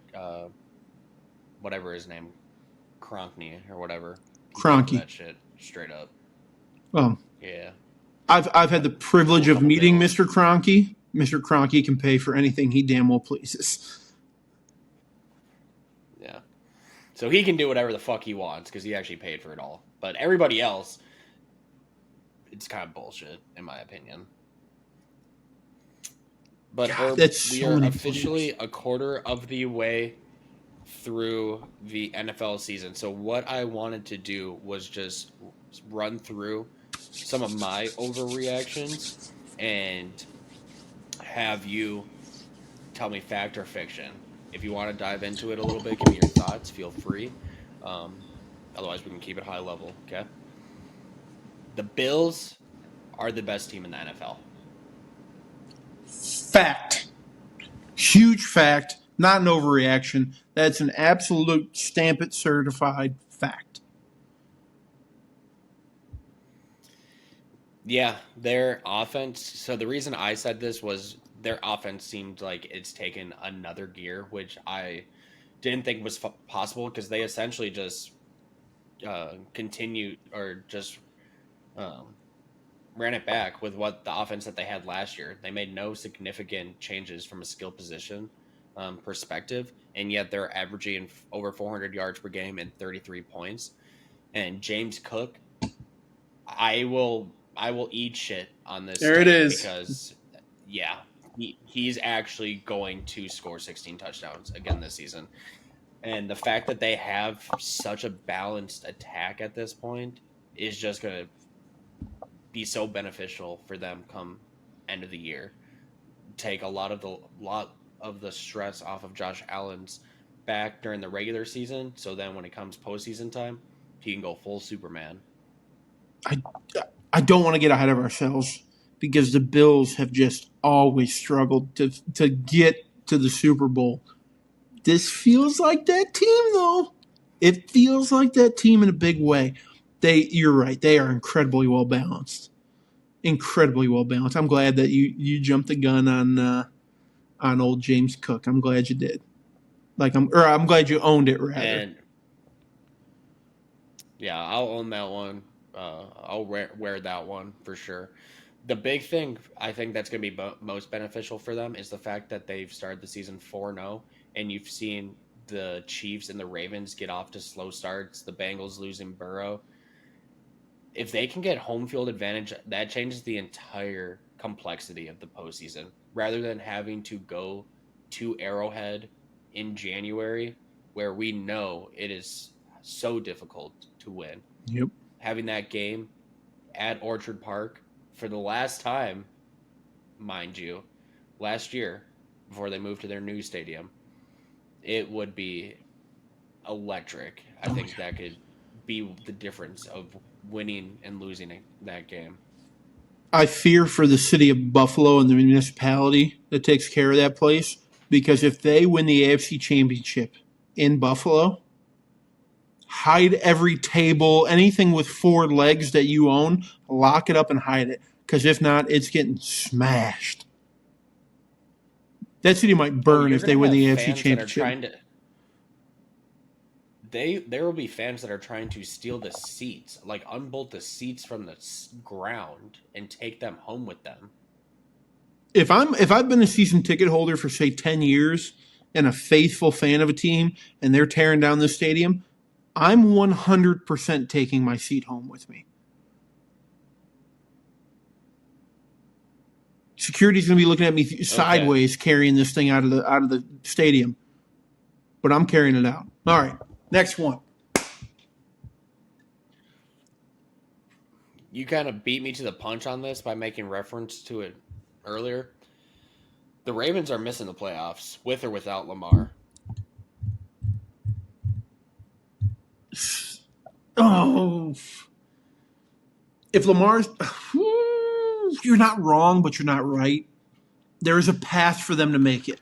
whatever his name, Kronkney or whatever. He paid for Cronky. that shit straight up. Well, Yeah. I've had the privilege Cool of couple meeting bills. Mr. Cronky. Mr. Cronky can pay for anything he damn well pleases. Yeah. So he can do whatever the fuck he wants because he actually paid for it all. But everybody else, it's kind of bullshit, in my opinion. But God, Herb, that's we so are many officially players. a quarter of the way through the NFL season. So what I wanted to do was just run through some of my overreactions and have you tell me fact or fiction. If you want to dive into it a little bit, give me your thoughts. Feel free. Um, Otherwise, we can keep it high level. Okay. The Bills are the best team in the NFL. Fact. Huge fact. Not an overreaction. That's an absolute stamp it certified fact. Yeah, their offense. So the reason I said this was their offense seemed like it's taken another gear, which I didn't think was possible because they essentially just continued or just um, ran it back with what the offense that they had last year. They made no significant changes from a skill position perspective, and yet they're averaging over 400 yards per game and 33 points. And James Cook, I will eat shit on this There it take is. because yeah, he's actually going to score 16 touchdowns again this season. And the fact that they have such a balanced attack at this point is just going to be so beneficial for them come end of the year. Take a lot of the stress off of Josh Allen's back during the regular season, so then when it comes postseason time, he can go full Superman. I, I don't want to get ahead of ourselves because the Bills have just always struggled to get to the Super Bowl. This feels like that team, though. It feels like that team in a big way. You're right. They are incredibly well balanced. Incredibly well balanced. I'm glad that you jumped the gun on old James Cook. I'm glad you did. I'm glad you owned it rather. And yeah, I'll own that one. I'll wear that one for sure. The big thing I think that's going to be most beneficial for them is the fact that they've started the season 4-0, and you've seen the Chiefs and the Ravens get off to slow starts, the Bengals losing Burrow. If they can get home field advantage, that changes the entire complexity of the postseason. Rather than having to go to Arrowhead in January, where we know it is so difficult to win, Yep. having that game at Orchard Park for the last time, mind you, last year before they moved to their new stadium, it would be electric. I Oh think yeah. that could be the difference of winning and losing that game. I fear for the city of Buffalo and the municipality that takes care of that place because if they win the AFC Championship in Buffalo, hide every table, anything with 4 legs that you own, lock it up and hide it. Because if not, it's getting smashed. That city might Oh, burn you're if they gonna win have the AFC fans that are Championship. trying to. There will be fans that are trying to steal the seats, like unbolt the seats from the ground and take them home with them. If I've been a season ticket holder for say 10 years and a faithful fan of a team and they're tearing down the stadium, I'm 100% taking my seat home with me. Security's going to be looking at me Okay, sideways carrying this thing out of the stadium, but I'm carrying it out. All right, next one. you kind of beat me to the punch on this by making reference to it earlier. The Ravens are missing the playoffs with or without Lamar. Oh, if Lamar's, you're not wrong, but you're not right. There is a path for them to make it.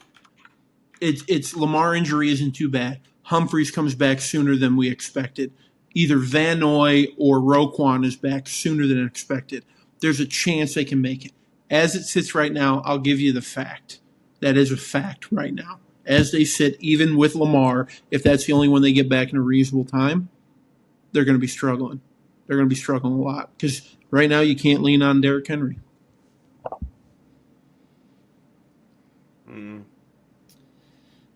It's Lamar injury isn't too bad. Humphreys comes back sooner than we expected. Either Van Noy or Roquan is back sooner than expected. There's a chance they can make it. As it sits right now, I'll give you the fact. That is a fact right now. As they sit, even with Lamar, if that's the only one they get back in a reasonable time, they're going to be struggling. They're going to be struggling a lot because right now you can't lean on Derrick Henry. Mm,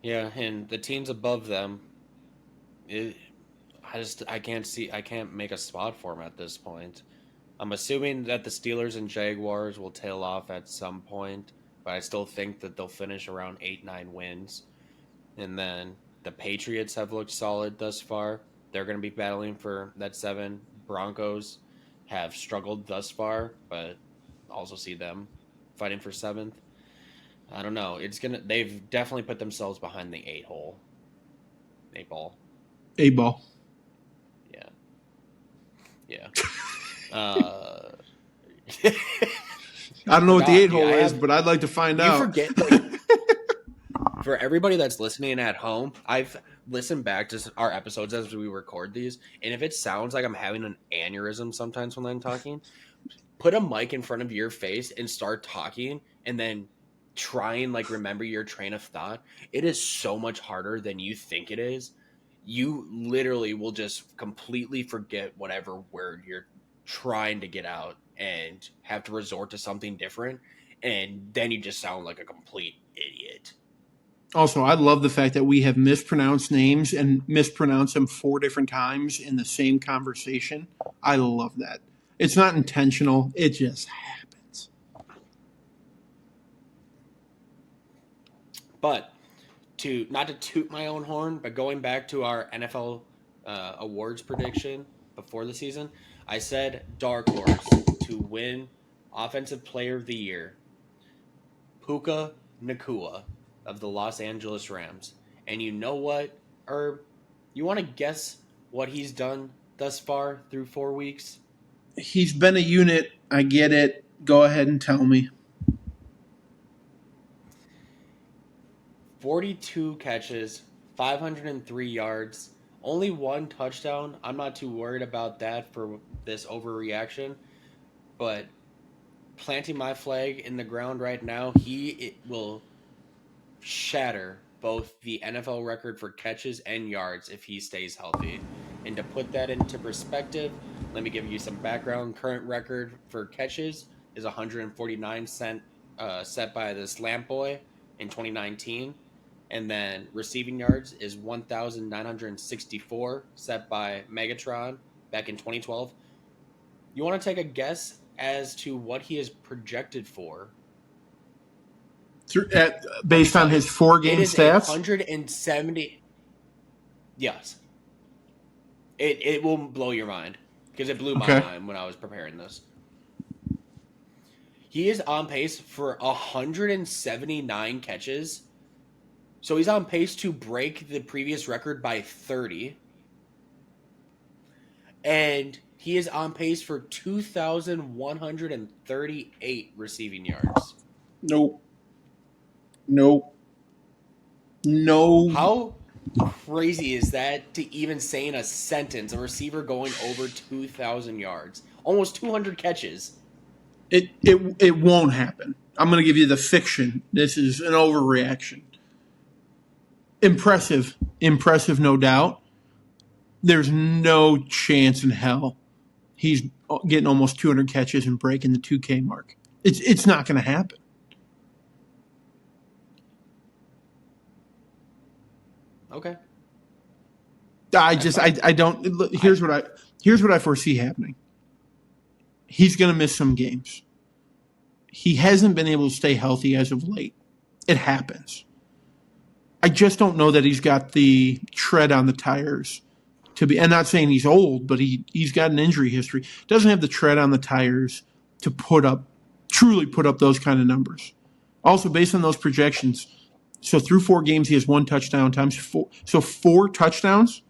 yeah, and the teams above them, it, I can't make a spot for them at this point. I'm assuming that the Steelers and Jaguars will tail off at some point, but I still think that they'll finish around 8-9 wins. And then the Patriots have looked solid thus far. They're going to be battling for that 7. Broncos have struggled thus far, but also see them fighting for 7th. I don't know. They've definitely put themselves behind the 8 ball. A ball. Yeah. Yeah. Uh I don't know what the forgot, eight dude. hole is, but I'd like to find You out. forget like for everybody that's listening at home, I've listened back to our episodes as we record these, and if it sounds like I'm having an aneurysm sometimes when I'm talking, put a mic in front of your face and start talking, and then try and like remember your train of thought. It is so much harder than you think it is. You literally will just completely forget whatever word you're trying to get out and have to resort to something different, and then you just sound like a complete idiot. Also, I love the fact that we have mispronounced names and mispronounced them 4 different times in the same conversation. I love that. It's not intentional, it just happens. But to not to toot my own horn, but going back to our NFL awards prediction before the season, I said dark horse to win Offensive Player of the Year, Puka Nacua of the Los Angeles Rams. And you know what, Herb? You want to guess what he's done thus far through 4 weeks? He's been a unit. I get it. Go ahead and tell me. 42 catches, 503 yards, only 1 touchdown. I'm not too worried about that for this overreaction, but planting my flag in the ground right now, it will shatter both the NFL record for catches and yards if he stays healthy. And to put that into perspective, let me give you some background. Current record for catches is 149 set by this Lamp Boy in 2019. And then receiving yards is 1,964 set by Megatron back in 2012. You want to take a guess as to what he is projected for? Let me Based on tell his you. four It game is a stats, 170. Yes. It will blow your mind because it blew my okay. mind when I was preparing this. He is on pace for 179 catches. So he's on pace to break the previous record by 30. And he is on pace for 2,138 receiving yards. Nope. Nope. No. How? crazy is that to even say in a sentence, a receiver going over 2,000 yards, almost 200 catches? It won't happen. I'm going to give you the fiction. This is an overreaction. Impressive, no doubt. There's no chance in hell he's getting almost 200 catches and breaking the 2K mark. It's not going to happen. Okay. I don't. Here's what I foresee happening. He's going to miss some games. He hasn't been able to stay healthy as of late. It happens. I just don't know that he's got the tread on the tires to be. I'm not saying he's old, but he's got an injury history. Doesn't have the tread on the tires to truly put up those kind of numbers. Also, based on those projections, so through 4 games he has 1 touchdown times 4. So 4 touchdowns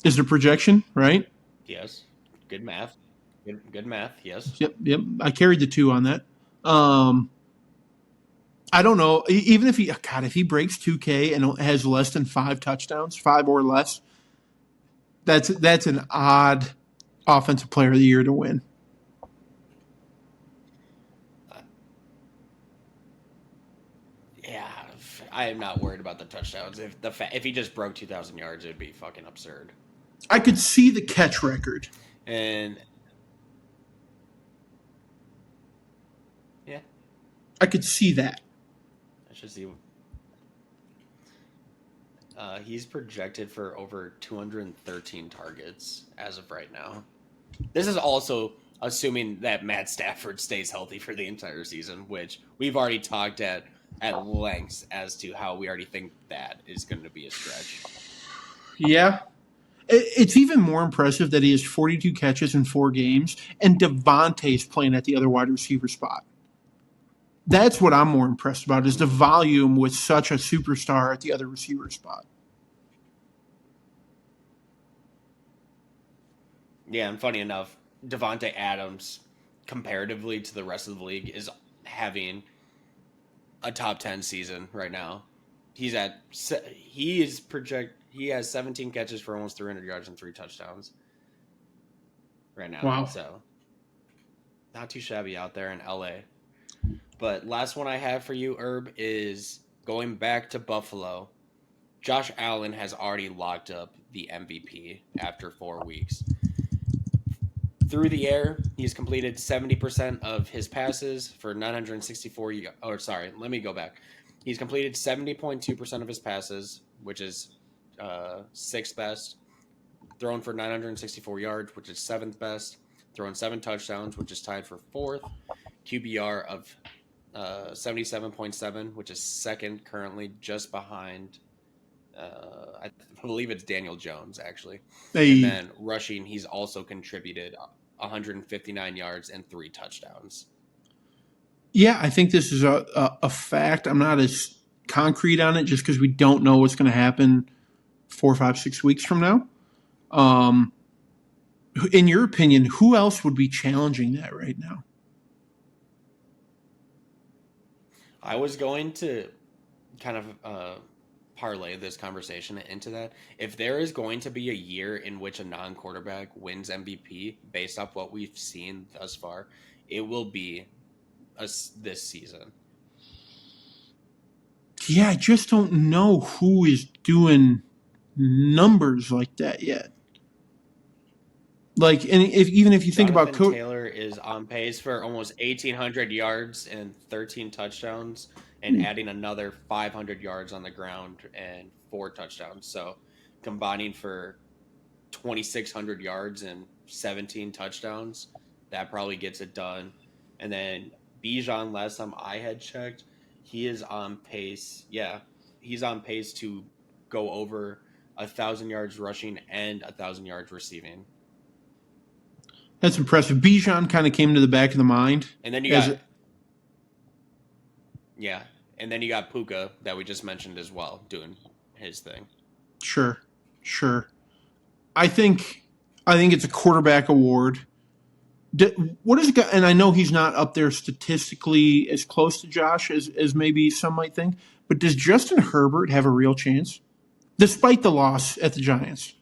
is the projection, right? Yes. Good math. Good math. Yes. Yep. I carried the 2 on that. I don't know. Even if he breaks 2K and has less than 5 touchdowns, 5 or less, that's an odd offensive player of the year to win. Yeah, I am not worried about the touchdowns. If he just broke 2,000 yards, it would be fucking absurd. I could see the catch record. And yeah, I could see that. I should see. He's projected for over 213 targets as of right now. This is also assuming that Matt Stafford stays healthy for the entire season, which we've already talked at length as to how we already think that is going to be a stretch. Yeah. It's even more impressive that he has 42 catches in 4 games, and Devontae's playing at the other wide receiver spot. That's what I'm more impressed about, is the volume with such a superstar at the other receiver spot. Yeah, and funny enough, Devontae Adams, comparatively to the rest of the league, is having a top 10 season right now. He has 17 catches for almost 300 yards and 3 touchdowns right now. Wow. So not too shabby out there in LA. But last one I have for you, Herb, is going back to Buffalo. Josh Allen has already locked up the MVP after 4 weeks. Through the air, he's completed 70% of his passes for 964. Let me go back. He's completed 70.2% of his passes, which is 6th best. Thrown for 964 yards, which is 7th best. Thrown 7 touchdowns, which is tied for 4th. QBR of 77.7, which is 2nd currently, just behind. I believe it's Daniel Jones, actually. And then rushing, he's also contributed 159 yards and 3 touchdowns. Yeah, I think this is a fact. I'm not as concrete on it just because we don't know what's going to happen 4, 5, 6 weeks from now. In your opinion, who else would be challenging that right now? I was going to kind of parlay this conversation into that. If there is going to be a year in which a non-quarterback wins MVP based off what we've seen thus far, it will be this season. Yeah, I just don't know who is doing numbers like that yet. Like, and even if you think about Taylor is on pace for almost 1,800 yards and 13 touchdowns, and adding another 500 yards on the ground and 4 touchdowns. So combining for 2,600 yards and 17 touchdowns, that probably gets it done. And then Bijan, last time I had checked, he is on pace. Yeah, he's on pace to go over 1,000 yards rushing and 1,000 yards receiving. That's impressive. Bijan kind of came to the back of the mind. And then you got and then you got Puka that we just mentioned as well, doing his thing. Sure. I think it's a quarterback award. What is it? And I know he's not up there statistically as close to Josh as maybe some might think. But does Justin Herbert have a real chance, despite the loss at the Giants?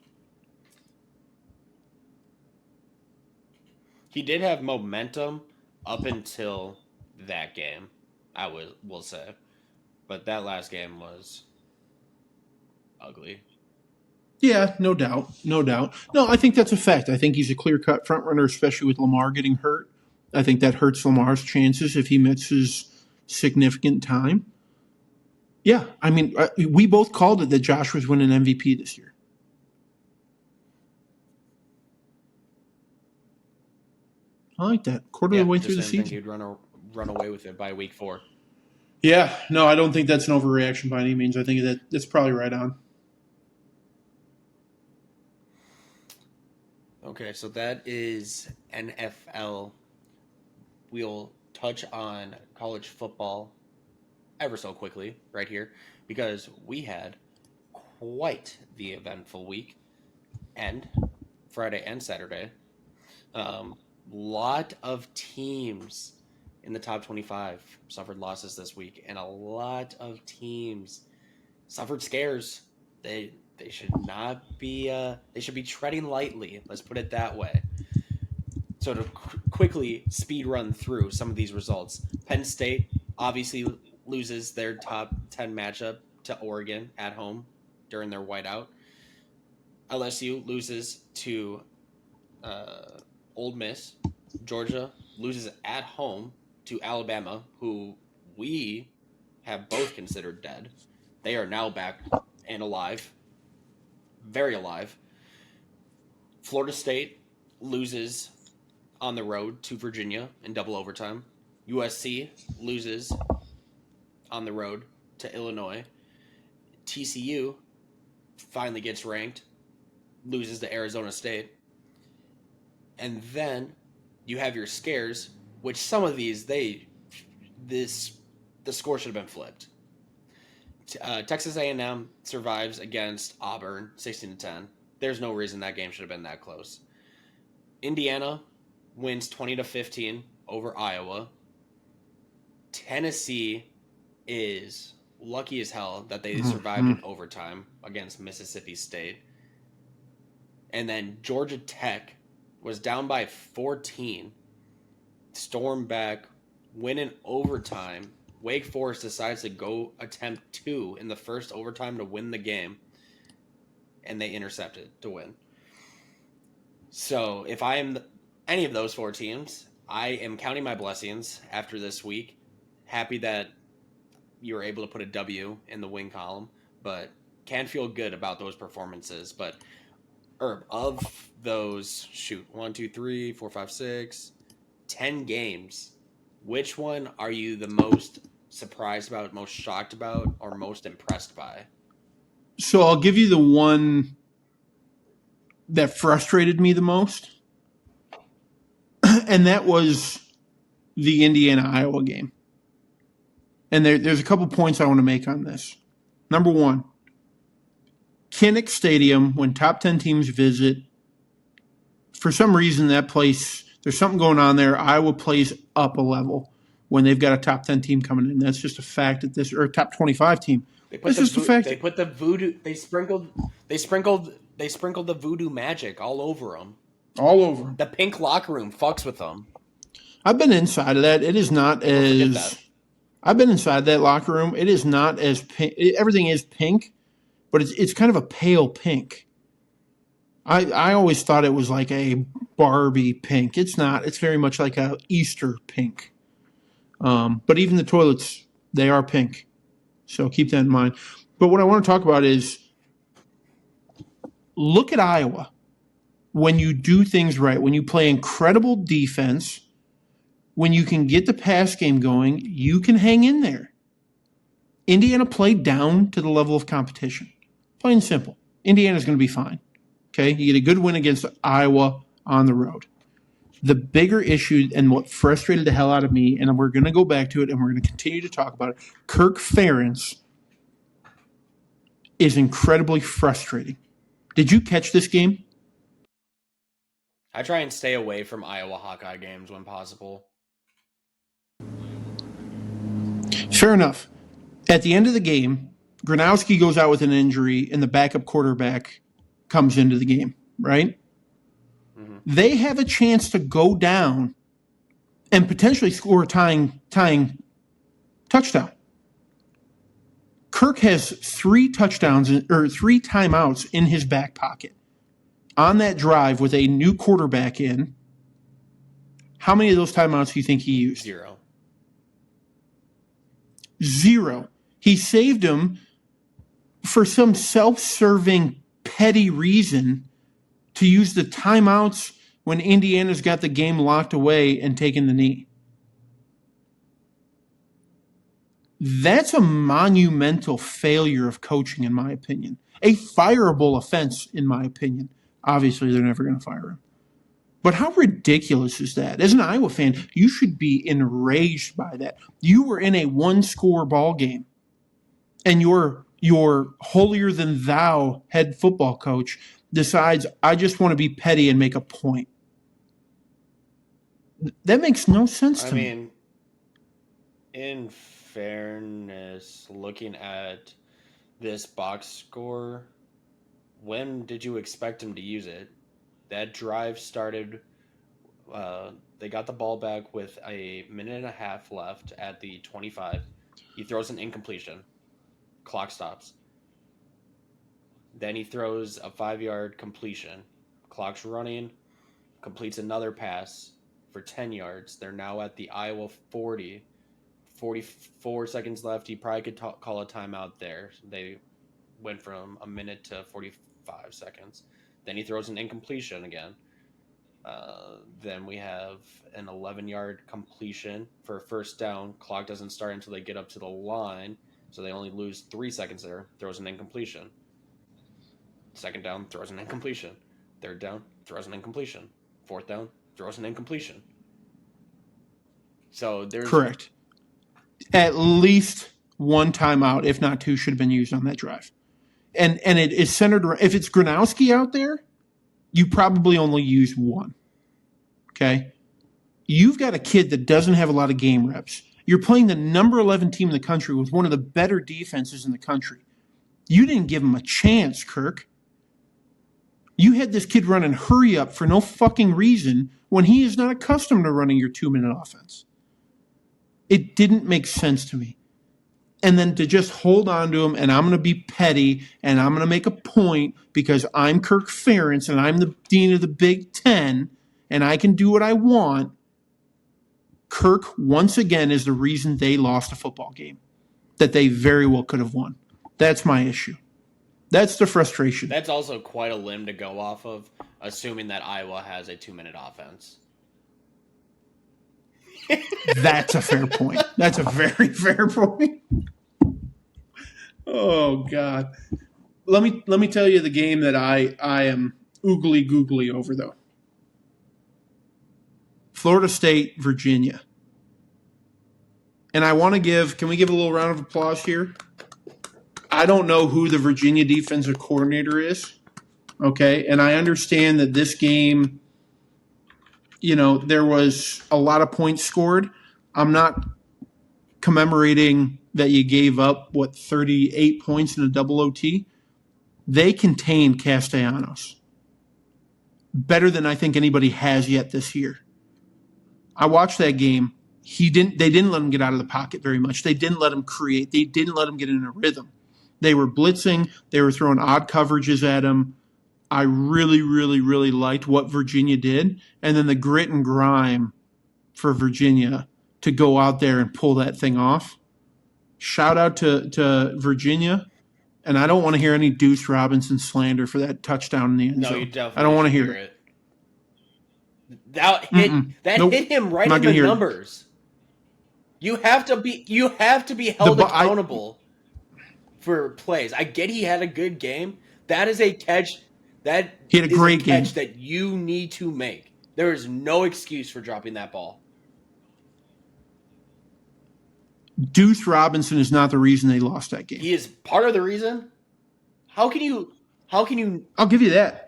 He did have momentum up until that game, will say. But that last game was ugly. Yeah, no doubt, no doubt. No, I think that's a fact. I think he's a clear-cut front runner, especially with Lamar getting hurt. I think that hurts Lamar's chances if he misses significant time. Yeah, I mean, we both called it that Josh was winning MVP this year. I like that. Quarter of Yeah, the way through just the didn't think season. he'd run away with it by week 4. Yeah, no, I don't think that's an overreaction by any means. I think that's probably right on. Okay, so that is NFL. We'll touch on college football ever so quickly right here because we had quite the eventful week and Friday and Saturday. Lot of teams in the top 25 suffered losses this week, and a lot of teams suffered scares. They should not be. They should be treading lightly. Let's put it that way. So to quickly speed run through some of these results, Penn State obviously loses their top 10 matchup to Oregon at home during their whiteout. LSU loses to Ole Miss. Georgia loses at home to Alabama, who we have both considered dead. They are now back and alive, very alive. Florida State loses on the road to Virginia in double overtime. USC loses on the road to Illinois. TCU finally gets ranked, loses to Arizona State. And then you have your scares, which some of these the score should have been flipped. Texas A&M survives against Auburn 16-10. There's no reason that game should have been that close. Indiana wins 20-15 over Iowa. Tennessee is lucky as hell that they survived in overtime against Mississippi State. And then Georgia Tech was down by 14, stormed back, win in overtime. Wake Forest decides to go attempt 2 in the first overtime to win the game, and they intercepted to win. So if I am any of those 4 teams, I am counting my blessings after this week. Happy that you were able to put a W in the win column, but can feel good about those performances. But of those, 1, 2, 3, 4, 5, 6, 10 games, which one are you the most surprised about, most shocked about, or most impressed by? So I'll give you the one that frustrated me the most, and that was the Indiana-Iowa game. And there's a couple points I want to make on this. Number one, Kinnick Stadium, when top 10 teams visit, for some reason that place, there's something going on there. Iowa plays up a level when they've got a top 10 team coming in. That's just a fact at this, or a top 25 team. That's just a fact. They put the voodoo. They sprinkled the voodoo magic all over them. All over them. The pink locker room fucks with them. I've been inside of that. It is not as. I've been inside that locker room. It is not as pink. Everything is pink, but it's kind of a pale pink. I always thought it was like a Barbie pink. It's not. It's very much like a Easter pink. But even the toilets, they are pink. So keep that in mind. But what I want to talk about is look at Iowa. When you do things right, when you play incredible defense, when you can get the pass game going, you can hang in there. Indiana played down to the level of competition. Plain and simple. Indiana's going to be fine. Okay? You get a good win against Iowa on the road. The bigger issue and what frustrated the hell out of me, and we're going to go back to it and we're going to continue to talk about it, Kirk Ferentz is incredibly frustrating. Did you catch this game? I try and stay away from Iowa Hawkeye games when possible. Fair enough. At the end of the game, Gronowski goes out with an injury, and the backup quarterback comes into the game, right? Mm-hmm. They have a chance to go down and potentially score a tying touchdown. Kirk has 3 touchdowns or 3 timeouts in his back pocket on that drive with a new quarterback in. How many of those timeouts do you think he used? 0. He saved them for some self-serving, petty reason to use the timeouts when Indiana's got the game locked away and taken the knee. That's a monumental failure of coaching, in my opinion. A fireable offense, in my opinion. Obviously, they're never going to fire him. But how ridiculous is that? As an Iowa fan, you should be enraged by that. You were in a 1-score ball game, and your holier-than-thou head football coach decides, I just want to be petty and make a point. That makes no sense to me. I mean, in fairness, looking at this box score, when did you expect him to use it? That drive started, they got the ball back with a minute and a half left at the 25. He throws an incompletion. Clock stops. Then he throws a 5-yard completion. Clock's running. Completes another pass for 10 yards. They're now at the Iowa 40. 44 seconds left. He probably could call a timeout there. They went from a minute to 45 seconds. Then he throws an incompletion again. Then we have an 11-yard completion for a first down. Clock doesn't start until they get up to the line, so they only lose 3 seconds there. Throws an incompletion. Second down, throws an incompletion. Third down, throws an incompletion. Fourth down, throws an incompletion. So there's... Correct. At least 1 timeout, if not 2, should have been used on that drive. And it is centered around, if it's Gronowski out there, you probably only use 1. Okay? You've got a kid that doesn't have a lot of game reps. You're playing the number 11 team in the country with one of the better defenses in the country. You didn't give him a chance, Kirk. You had this kid running hurry up for no fucking reason when he is not accustomed to running your 2-minute offense. It didn't make sense to me. And then to just hold on to him, and I'm going to be petty, and I'm going to make a point because I'm Kirk Ferentz, and I'm the dean of the Big Ten, and I can do what I want. Kirk, once again, is the reason they lost a football game that they very well could have won. That's my issue. That's the frustration. That's also quite a limb to go off of, assuming that Iowa has a 2-minute offense. That's a fair point. That's a very fair point. Oh God. Let me tell you the game that I am oogly googly over though. Florida State, Virginia. And I want to can we give a little round of applause here? I don't know who the Virginia defensive coordinator is. Okay. And I understand that this game, there was a lot of points scored. I'm not commemorating that you gave up, 38 points in a double OT. They contained Castellanos better than I think anybody has yet this year. I watched that game. They didn't let him get out of the pocket very much. They didn't let him create. They didn't let him get in a rhythm. They were blitzing. They were throwing odd coverages at him. I really, really, really liked what Virginia did. And then the grit and grime for Virginia to go out there and pull that thing off. Shout out to Virginia. And I don't want to hear any Deuce Robinson slander for that touchdown in the end zone. No, you definitely I don't want to hear it. That hit him right in the numbers. You have to be held accountable for plays. I get he had a good game. That is a catch. He had a great catch game that you need to make. There is no excuse for dropping that ball. Deuce Robinson is not the reason they lost that game. He is part of the reason. How can you? I'll give you that.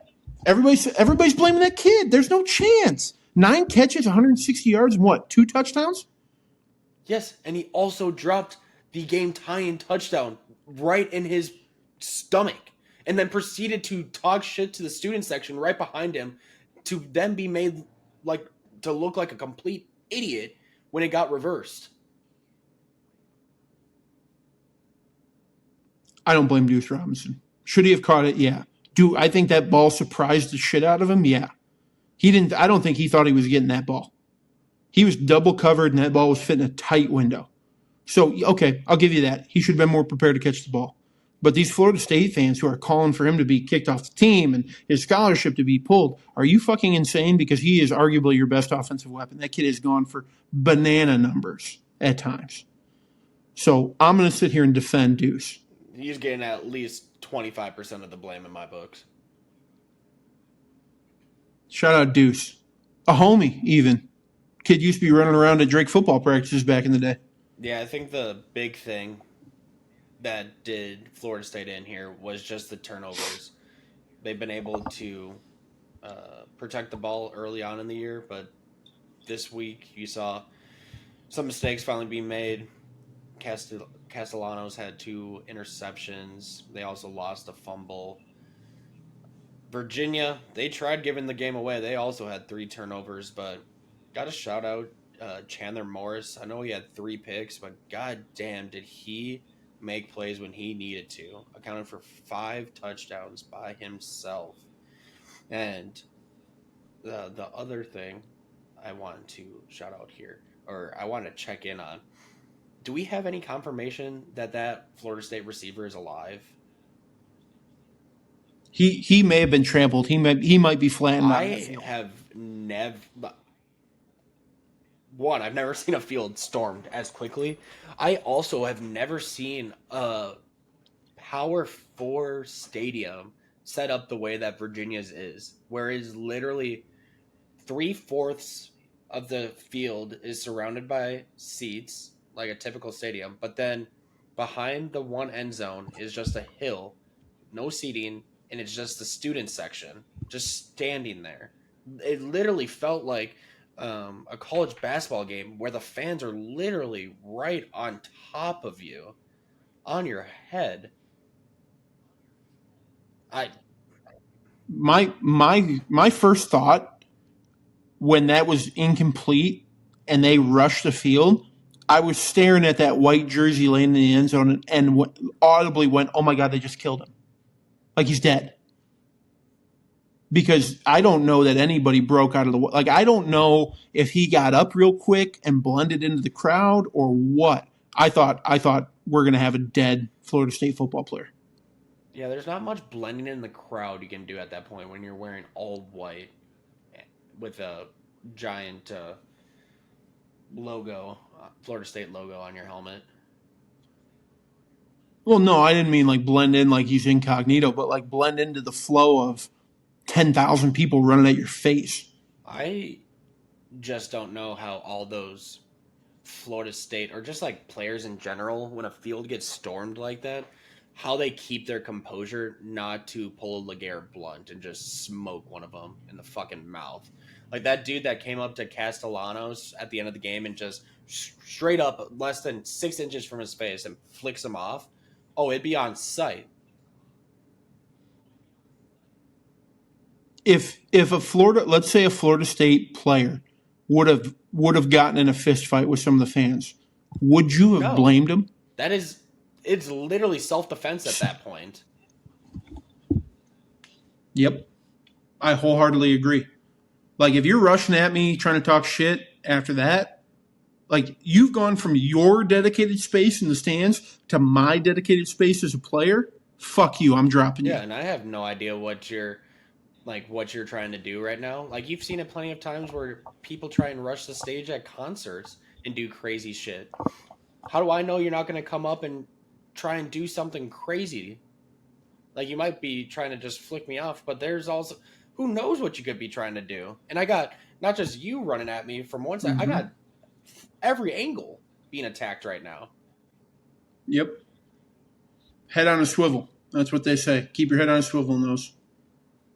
Everybody's blaming that kid. There's no chance. 9 catches, 160 yards, and 2 touchdowns? Yes, and he also dropped the game tying touchdown right in his stomach, and then proceeded to talk shit to the student section right behind him, to then be made like to look like a complete idiot when it got reversed. I don't blame Deuce Robinson. Should he have caught it? Yeah. Do I think that ball surprised the shit out of him? Yeah. He didn't. I don't think he thought he was getting that ball. He was double covered, and that ball was fitting a tight window. So, okay, I'll give you that. He should have been more prepared to catch the ball. But these Florida State fans who are calling for him to be kicked off the team and his scholarship to be pulled, are you fucking insane? Because he is arguably your best offensive weapon. That kid has gone for banana numbers at times. So I'm going to sit here and defend Deuce. He's getting at least 25% of the blame in my books. Shout out Deuce. A homie, even. Kid used to be running around at Drake football practices back in the day. Yeah, I think the big thing that did Florida State in here was just the turnovers. They've been able to protect the ball early on in the year, but this week you saw some mistakes finally being made. Castellanos had 2 interceptions. They also lost a fumble. Virginia, they tried giving the game away. They also had 3 turnovers, but got to shout out Chandler Morris. I know he had 3 picks, but god damn, did he make plays when he needed to. Accounted for 5 touchdowns by himself. And the other thing I want to shout out here, or I want to check in on, do we have any confirmation that Florida State receiver is alive? He may have been trampled. He might be flattened out of the field. I have never. One, I've never seen a field stormed as quickly. I also have never seen a Power 4 stadium set up the way that Virginia's is, where it's literally 3/4 of the field is surrounded by seats, like a typical stadium, but then behind the one end zone is just a hill, no seating, and it's just the student section, just standing there. It literally felt like a college basketball game where the fans are literally right on top of you, on your head. I My first thought when that was incomplete and they rushed the field, I was staring at that white jersey laying in the end zone and audibly went, "Oh my god, they just killed him! Like he's dead." Because I don't know that anybody broke out of the like. I don't know if he got up real quick and blended into the crowd or what. I thought we're gonna have a dead Florida State football player. Yeah, there's not much blending in the crowd you can do at that point when you're wearing all white with a giant logo, Florida State logo on your helmet. Well, no, I didn't mean like blend in like he's incognito, but like blend into the flow of 10,000 people running at your face. I just don't know how all those Florida State or just like players in general, when a field gets stormed like that, how they keep their composure not to pull a LeGarrette Blunt and just smoke one of them in the fucking mouth. Like that dude that came up to Castellanos at the end of the game and just straight up less than 6 inches from his face and flicks him off. Oh, it'd be on sight. If a Florida, let's say a Florida State player would have gotten in a fist fight with some of the fans, would you have No. blamed him? It's literally self-defense at that point. Yep. I wholeheartedly agree. Like if you're rushing at me trying to talk shit after that, like you've gone from your dedicated space in the stands to my dedicated space as a player, fuck you, I'm dropping you. Yeah, and I have no idea what you're trying to do right now. Like you've seen it plenty of times where people try and rush the stage at concerts and do crazy shit. How do I know you're not going to come up and try and do something crazy? Like you might be trying to just flick me off, but there's also who knows what you could be trying to do. And I got not just you running at me from one side, I got every angle being attacked right now. Yep. Head on a swivel. That's what they say. Keep your head on a swivel in those.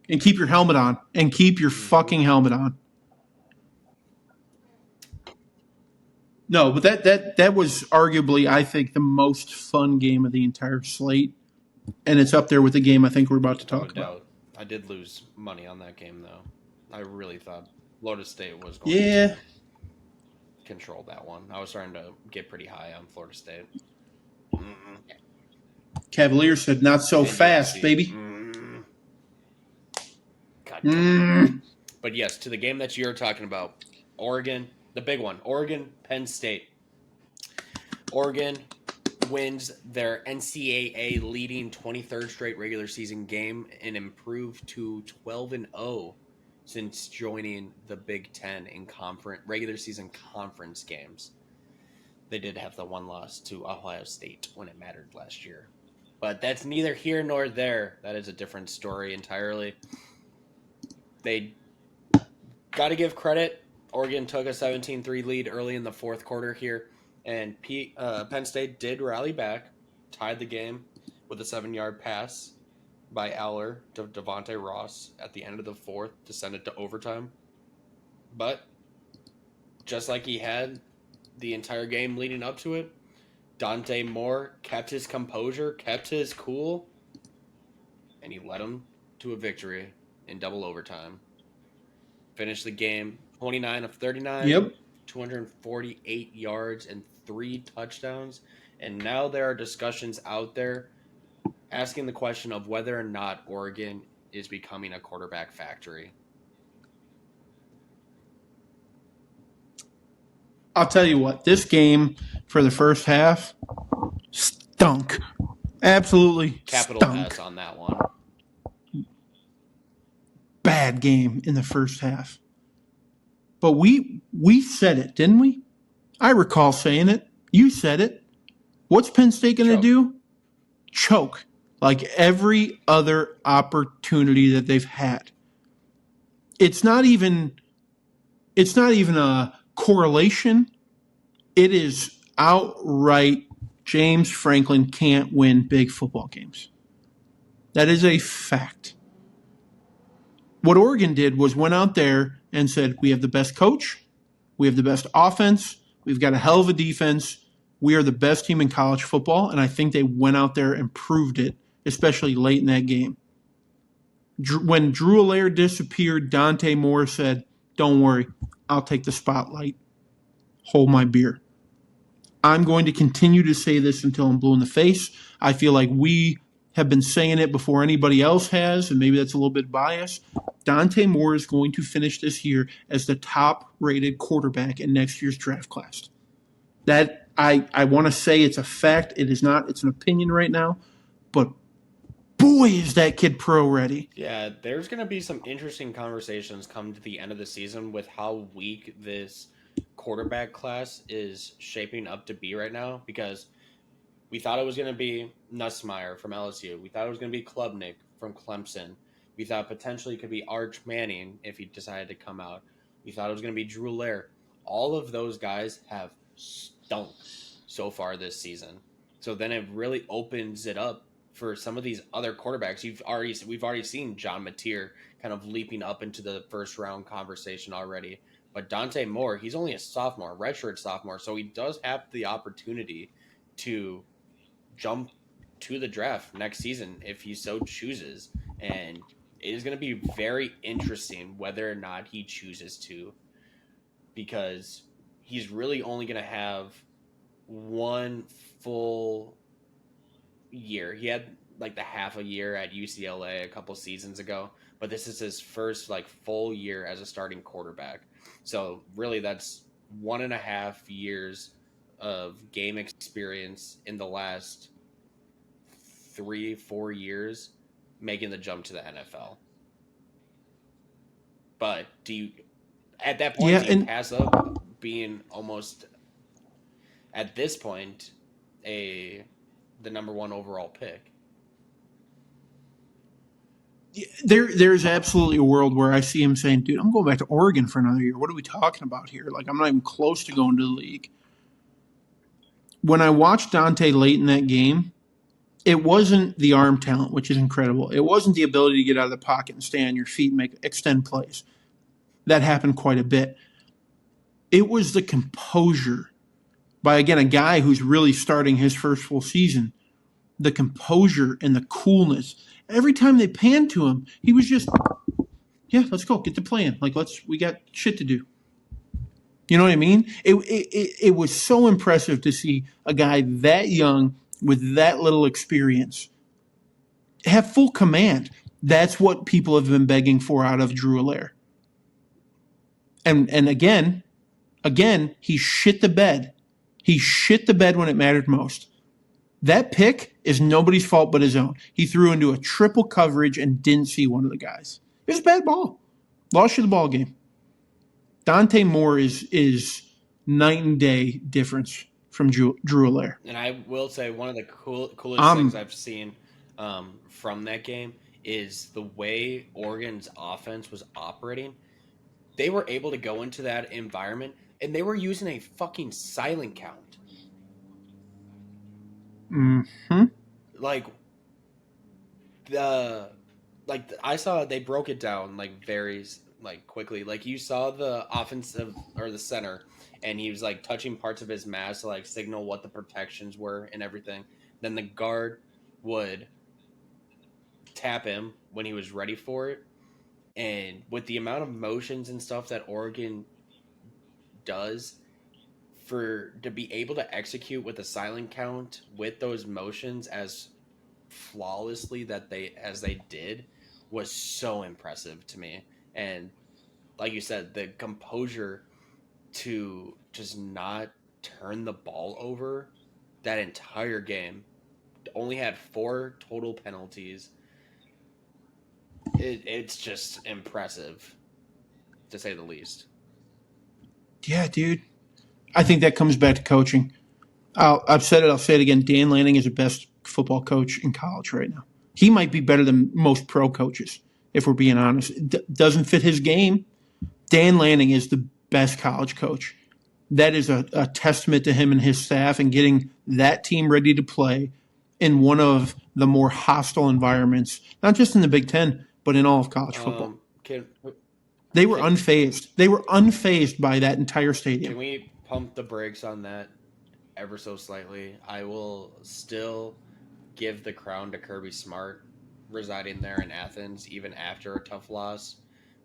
And keep your helmet on. And keep your fucking helmet on. No, but that was arguably, I think, the most fun game of the entire slate, and it's up there with the game I think we're about to No talk about. doubt. I did lose money on that game though. I really thought Florida State was going Yeah, to control that one. I was starting to get pretty high on Florida State. Mm-mm. Cavaliers said not so And fast, USC. baby. God damn it. Mm. But yes, to the game that you're talking about, Oregon, the big one, Oregon, Penn State. Oregon wins their NCAA leading 23rd straight regular season game and improved to 12-0 since joining the Big Ten in regular season conference games. They did have the one loss to Ohio State when it mattered last year. But that's neither here nor there. That is a different story entirely. They got to give credit. Oregon took a 17-3 lead early in the fourth quarter here, and Penn State did rally back, tied the game with a 7-yard pass by Aller to Devontae Ross at the end of the fourth to send it to overtime. But just like he had the entire game leading up to it, Dante Moore kept his composure, kept his cool, and he led him to a victory in double overtime. Finished the game 29 of 39, Yep. 248 yards, and 3 touchdowns. And now there are discussions out there asking the question of whether or not Oregon is becoming a quarterback factory. I'll tell you what, this game for the first half stunk. Absolutely Capital stunk. S on that one. Bad game in the first half. But we said it, didn't we? I recall saying it. You said it. What's Penn State going to do? Choke like every other opportunity that they've had. It's not even a correlation. It is outright James Franklin can't win big football games. That is a fact. What Oregon did was went out there and said, we have the best coach, we have the best offense, we've got a hell of a defense, we are the best team in college football, and I think they went out there and proved it, especially late in that game. When Drew Allaire disappeared, Dante Moore said, don't worry, I'll take the spotlight. Hold my beer. I'm going to continue to say this until I'm blue in the face. I feel like we have been saying it before anybody else has, and maybe that's a little bit biased. Dante Moore is going to finish this year as the top-rated quarterback in next year's draft class. That I want to say it's a fact. It is not. It's an opinion right now. But boy, is that kid pro ready. Yeah, there's going to be some interesting conversations come to the end of the season with how weak this quarterback class is shaping up to be right now, because we thought it was going to be Nussmeier from LSU. We thought it was going to be Klubnik from Clemson. We thought potentially it could be Arch Manning if he decided to come out. We thought it was going to be Drew Allaire. All of those guys have stunk so far this season. So then it really opens it up for some of these other quarterbacks. We've already seen John Mateer kind of leaping up into the first round conversation already. But Dante Moore, he's only a sophomore, redshirt sophomore, so he does have the opportunity to jump to the draft next season if he so chooses. And it is going to be very interesting whether or not he chooses to, because he's really only going to have one full year. He had like the half a year at UCLA a couple seasons ago, but this is his first like full year as a starting quarterback. So really that's 1.5 years of game experience in the last 3-4 years making the jump to the NFL. But do you, at that point, do you pass up being almost at this point the number one overall pick? There's absolutely a world where I see him saying, dude, I'm going back to Oregon for another year. What are we talking about here? Like, I'm not even close to going to the league. When I watched Dante late in that game, it wasn't the arm talent, which is incredible. It wasn't the ability to get out of the pocket and stay on your feet and extend plays. That happened quite a bit. It was the composure by, again, a guy who's really starting his first full season. The composure and the coolness. Every time they panned to him, he was just, yeah, let's go, get the plan. Like, we got shit to do. You know what I mean? It was so impressive to see a guy that young with that little experience have full command. That's what people have been begging for out of Drew Allaire. And again, he shit the bed. He shit the bed when it mattered most. That pick is nobody's fault but his own. He threw into a triple coverage and didn't see one of the guys. It was a bad ball. Lost you the ball game. Dante Moore is night and day difference from Drew Allaire. And I will say one of the coolest things I've seen from that game is the way Oregon's offense was operating. They were able to go into that environment, and they were using a fucking silent count. Mm-hmm. I saw they broke it down very quickly. Like you saw the offensive or the center, and he was like touching parts of his mask to like signal what the protections were and everything. Then the guard would tap him when he was ready for it. And with the amount of motions and stuff that Oregon does, to be able to execute with a silent count with those motions as flawlessly as they did was so impressive to me. And like you said, the composure to just not turn the ball over that entire game. Only had 4 total penalties. It's just impressive, to say the least. Yeah, dude. I think that comes back to coaching. I've said it. I'll say it again. Dan Lanning is the best football coach in college right now. He might be better than most pro coaches, if we're being honest. It doesn't fit his game. Dan Lanning is the best college coach. That is a testament to him and his staff and getting that team ready to play in one of the more hostile environments, not just in the Big Ten, but in all of college football. They were unfazed. They were unfazed by that entire stadium. Can we pump the brakes on that ever so slightly? I will still give the crown to Kirby Smart residing there in Athens, even after a tough loss.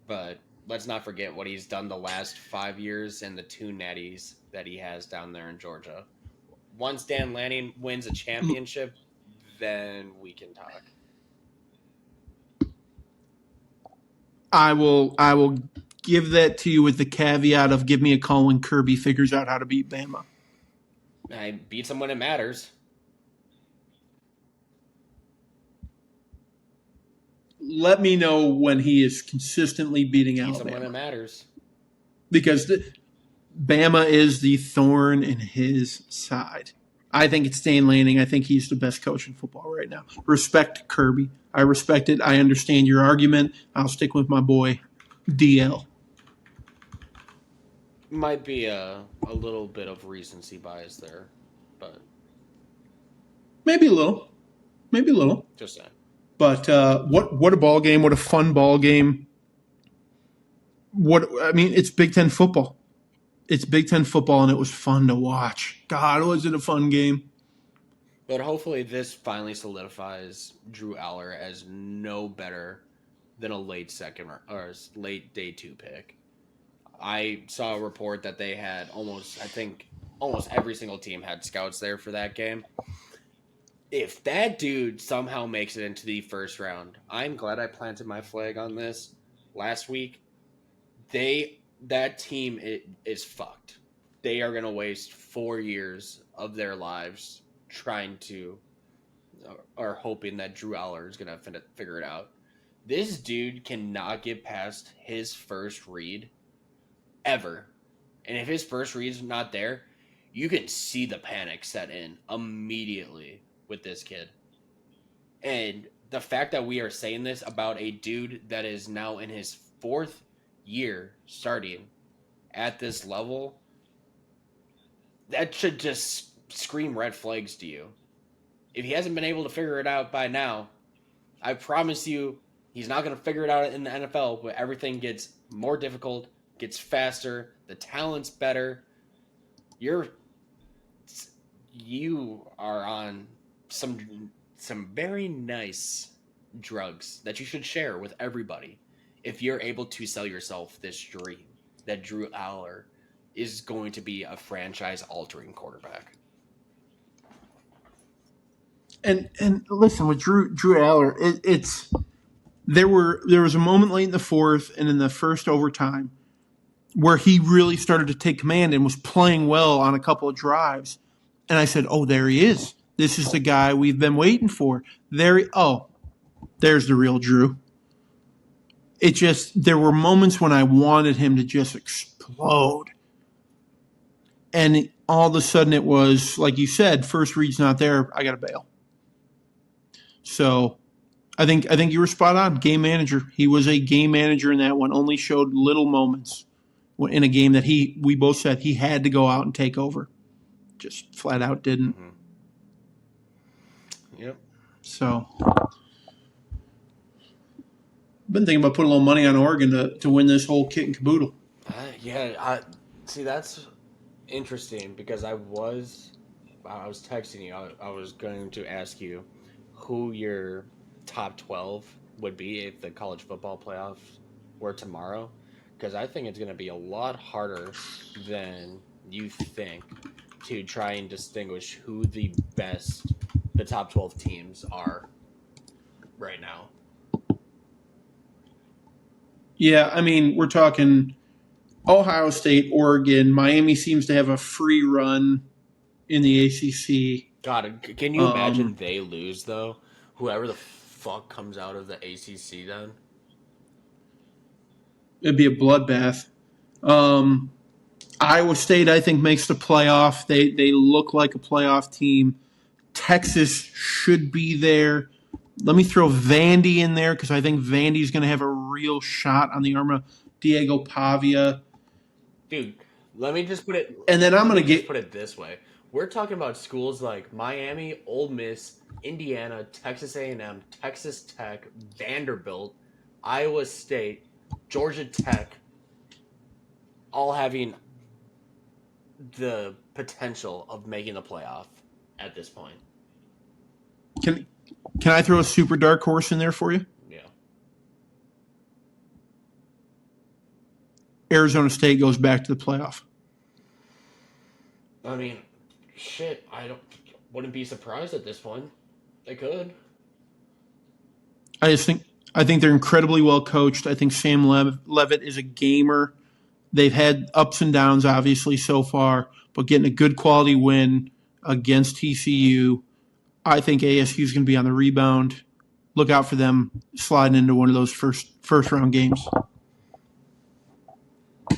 But let's not forget what he's done the last 5 years and the 2 natties that he has down there in Georgia. Once Dan Lanning wins a championship, then we can talk. I will give that to you with the caveat of give me a call when Kirby figures out how to beat Bama. I beats him when it matters. Let me know when he is consistently beating Alabama. Beats him when it matters. Because Bama is the thorn in his side. I think it's Dan Lanning. I think he's the best coach in football right now. Respect Kirby. I respect it. I understand your argument. I'll stick with my boy, DL. Might be a little bit of recency bias there, but maybe a little. Just saying. But what a ball game! What a fun ball game! It's Big Ten football. It's Big Ten football, and it was fun to watch. God, was it a fun game? But hopefully this finally solidifies Drew Aller as no better than a late second or late day 2 pick. I saw a report that they had almost every single team had scouts there for that game. If that dude somehow makes it into the first round, I'm glad I planted my flag on this last week. That team is fucked. They are going to waste 4 years of their lives trying to or hoping that Drew Aller is going to figure it out. This dude cannot get past his first read ever. And if his first read's not there, you can see the panic set in immediately with this kid. And the fact that we are saying this about a dude that is now in his 4th year starting at this level, that should just scream red flags to you. If he hasn't been able to figure it out by now, I promise you he's not going to figure it out in the NFL, where everything gets more difficult, gets faster, the talent's better. you are on some very nice drugs that you should share with everybody if you're able to sell yourself this dream that Drew Aller is going to be a franchise altering quarterback. And listen, with Drew Aller, it's there was a moment late in the fourth and in the first overtime where he really started to take command and was playing well on a couple of drives. And I said, "Oh, there he is. This is the guy we've been waiting for." There's the real Drew. It just there were moments when I wanted him to just explode. And all of a sudden it was like you said, first read's not there, I got to bail. So I think you were spot on. Game manager. He was a game manager in that one. Only showed little moments in a game that we both said he had to go out and take over. Just flat out didn't. Mm-hmm. Yep. So I've been thinking about putting a little money on Oregon to win this whole kit and caboodle. See, that's interesting because I was texting you. I was going to ask you who your top 12 would be if the college football playoffs were tomorrow, because I think it's going to be a lot harder than you think to try and distinguish who the top 12 teams are right now. Yeah, I mean, we're talking Ohio State, Oregon. Miami seems to have a free run in the ACC. God, can you imagine they lose, though? Whoever the fuck comes out of the ACC then? It'd be a bloodbath. Iowa State, I think, makes the playoff. They look like a playoff team. Texas should be there. Let me throw Vandy in there because I think Vandy's going to have a real shot on the arm of Diego Pavia. Dude, let me just put it. And then I'm going to put it this way: we're talking about schools like Miami, Ole Miss, Indiana, Texas A&M, Texas Tech, Vanderbilt, Iowa State, Georgia Tech, all having the potential of making the playoff at this point. Can I throw a super dark horse in there for you? Yeah. Arizona State goes back to the playoff. I mean, shit, wouldn't be surprised at this point. They could. I think they're incredibly well coached. I think Sam Levitt is a gamer. They've had ups and downs, obviously, so far, but getting a good quality win against TCU. I think ASU is going to be on the rebound. Look out for them sliding into one of those first round games. I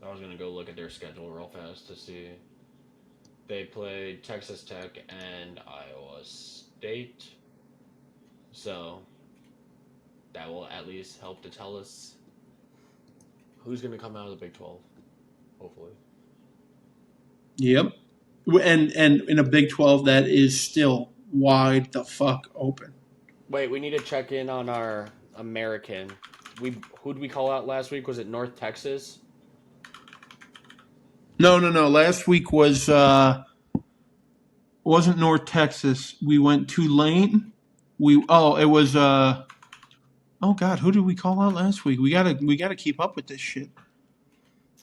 was going to go look at their schedule real fast to see. They played Texas Tech and Iowa State. So that will at least help to tell us who's going to come out of the Big 12, hopefully. Yep. And in a Big 12 that is still wide the fuck open. Wait, we need to check in on our American. Who'd we call out last week? Was it North Texas? No. Last week wasn't North Texas. We went Tulane. It was oh God, who did we call out last week? We gotta keep up with this shit.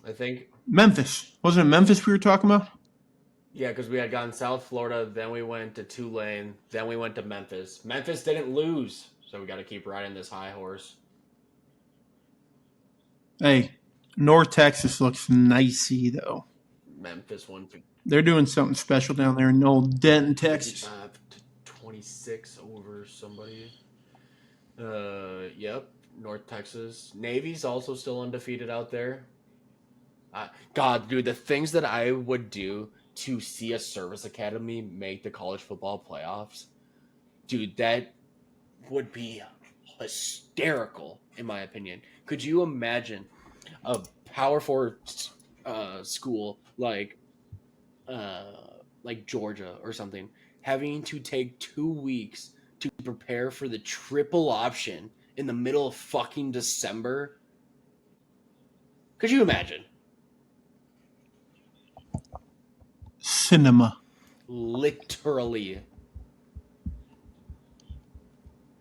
I think Memphis. Wasn't it Memphis we were talking about? Yeah, because we had gone South Florida, then we went to Tulane, then we went to Memphis. Memphis didn't lose, so we got to keep riding this high horse. Hey, North Texas looks nicey though. Memphis won. They're doing something special down there in old Denton, Texas. 26 over somebody. Yep, North Texas. Navy's also still undefeated out there. God, dude, the things that I would do to see a service academy make the college football playoffs, dude, that would be hysterical, in my opinion. Could you imagine a Power 4 school like Georgia or something having to take 2 weeks to prepare for the triple option in the middle of fucking December? Could you imagine? Cinema. Literally.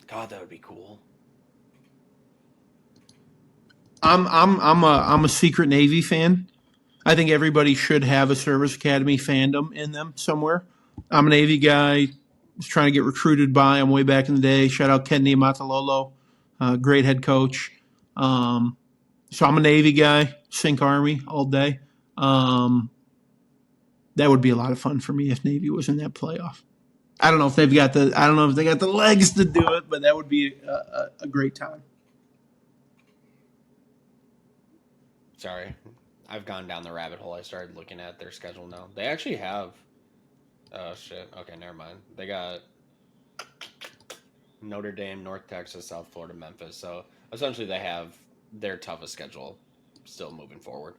God, that would be cool. I'm a secret Navy fan. I think everybody should have a service academy fandom in them somewhere. I'm a Navy guy. Was trying to get recruited by him way back in the day. Shout out Ken Niumatalolo, great head coach. So I'm a Navy guy, Sink Army all day. That would be a lot of fun for me if Navy was in that playoff. I don't know if they got the legs to do it, but that would be a great time. Sorry. I've gone down the rabbit hole. I started looking at their schedule now. They actually have. Oh, shit. Okay, never mind. They got Notre Dame, North Texas, South Florida, Memphis. So essentially, they have their toughest schedule still moving forward.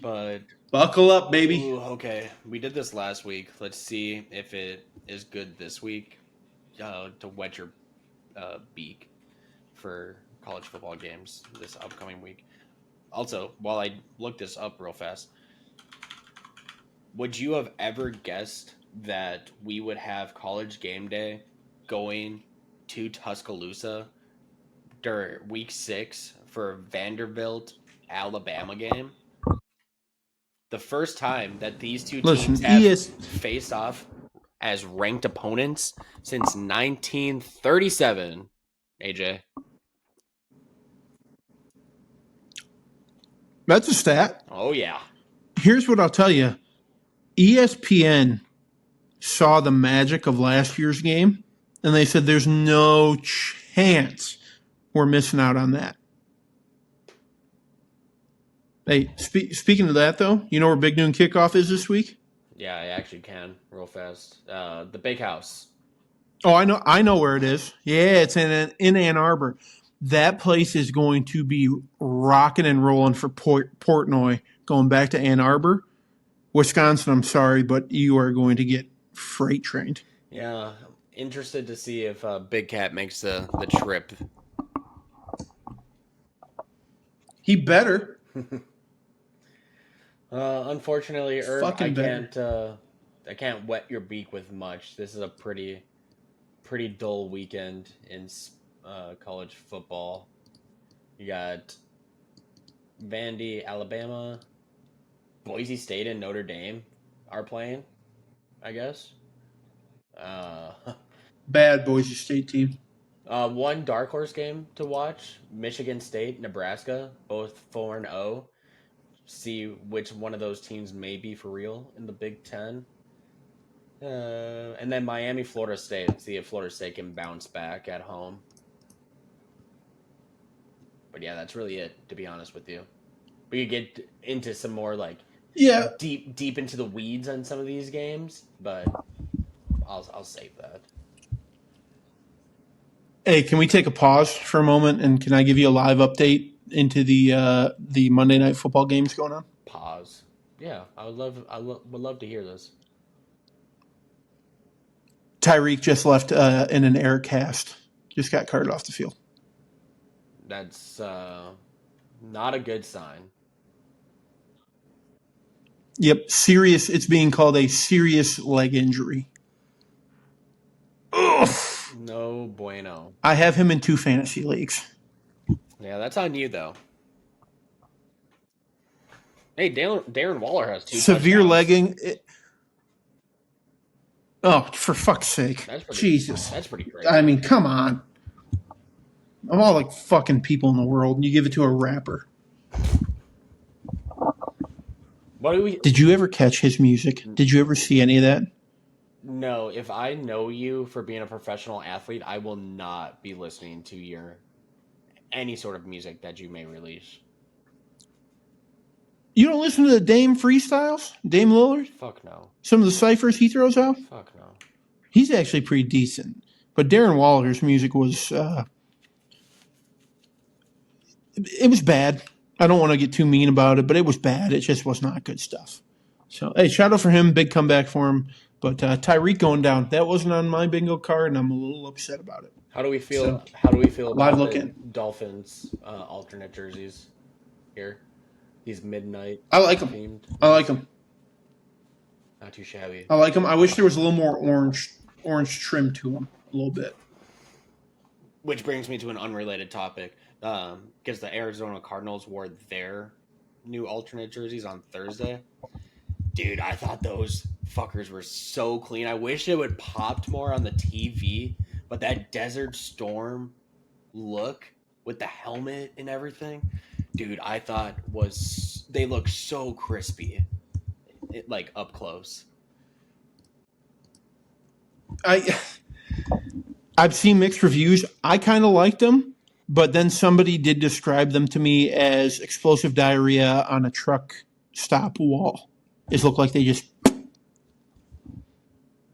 But Buckle up, baby. ooh, okay, we did this last week. Let's see if it is good this week to wet your beak for college football games this upcoming week. Also, while I look this up real fast, would you have ever guessed that we would have college game day going to Tuscaloosa during week 6 for a Vanderbilt Alabama game? The first time that these two teams Listen, have faced off as ranked opponents since 1937. AJ. That's a stat. Oh, yeah. Here's what I'll tell you. ESPN saw the magic of last year's game, and they said there's no chance we're missing out on that. Hey, speaking of that, though, you know where Big Noon Kickoff is this week? Yeah, I actually can real fast. The Big House. Oh, I know where it is. Yeah, it's in Ann Arbor. That place is going to be rocking and rolling for Portnoy going back to Ann Arbor. Wisconsin, I'm sorry, but you are going to get freight trained. Yeah, interested to see if Big Cat makes the trip. He better. Unfortunately, Herb, Fucking I can't wet your beak with much. This is a pretty dull weekend in college football. You got Vandy, Alabama, Boise State, and Notre Dame are playing, I guess. Bad Boise State team. One dark horse game to watch: Michigan State, Nebraska, both 4-0. See which one of those teams may be for real in the Big Ten. And then Miami, Florida State. See if Florida State can bounce back at home. But yeah, that's really it, to be honest with you. We could get into some more deep into the weeds on some of these games, but I'll save that. Hey, can we take a pause for a moment, and can I give you a live update into the Monday Night Football games going on? Pause. Yeah, I would love to hear this. Tyreek just left in an air cast. Just got carted off the field. That's not a good sign. Yep, serious. It's being called a serious leg injury. Ugh. No bueno. I have him in 2 fantasy leagues. Yeah, that's on you, though. Hey, Darren Waller has 2 severe touchdowns. legging. Oh, for fuck's sake. Jesus. That's pretty crazy. I mean, come on. Of all the fucking people in the world, you give it to a rapper. Did you ever catch his music? Did you ever see any of that? No, if I know you for being a professional athlete, I will not be listening to any sort of music that you may release. You don't listen to the Dame freestyles? Dame Lillard? Fuck no. Some of the ciphers he throws out? Fuck no. He's actually pretty decent. But Darren Waller's music was... it was bad. I don't want to get too mean about it, but it was bad. It just was not good stuff. So, hey, shout out for him. Big comeback for him. But Tyreek going down, that wasn't on my bingo card, and I'm a little upset about it. How do we feel about the Dolphins alternate jerseys here? These midnight. I like them. I like them. too shabby. I like them. I wish there was a little more orange trim to them, a little bit. Which brings me to an unrelated topic, because the Arizona Cardinals wore their new alternate jerseys on Thursday. Dude, I thought those fuckers were so clean. I wish it would popped more on the TV, but that Desert Storm look with the helmet and everything, dude, I thought was they look so crispy, like up close. I I've seen mixed reviews. I kind of liked them, but then somebody did describe them to me as explosive diarrhea on a truck stop wall. It looked like they just.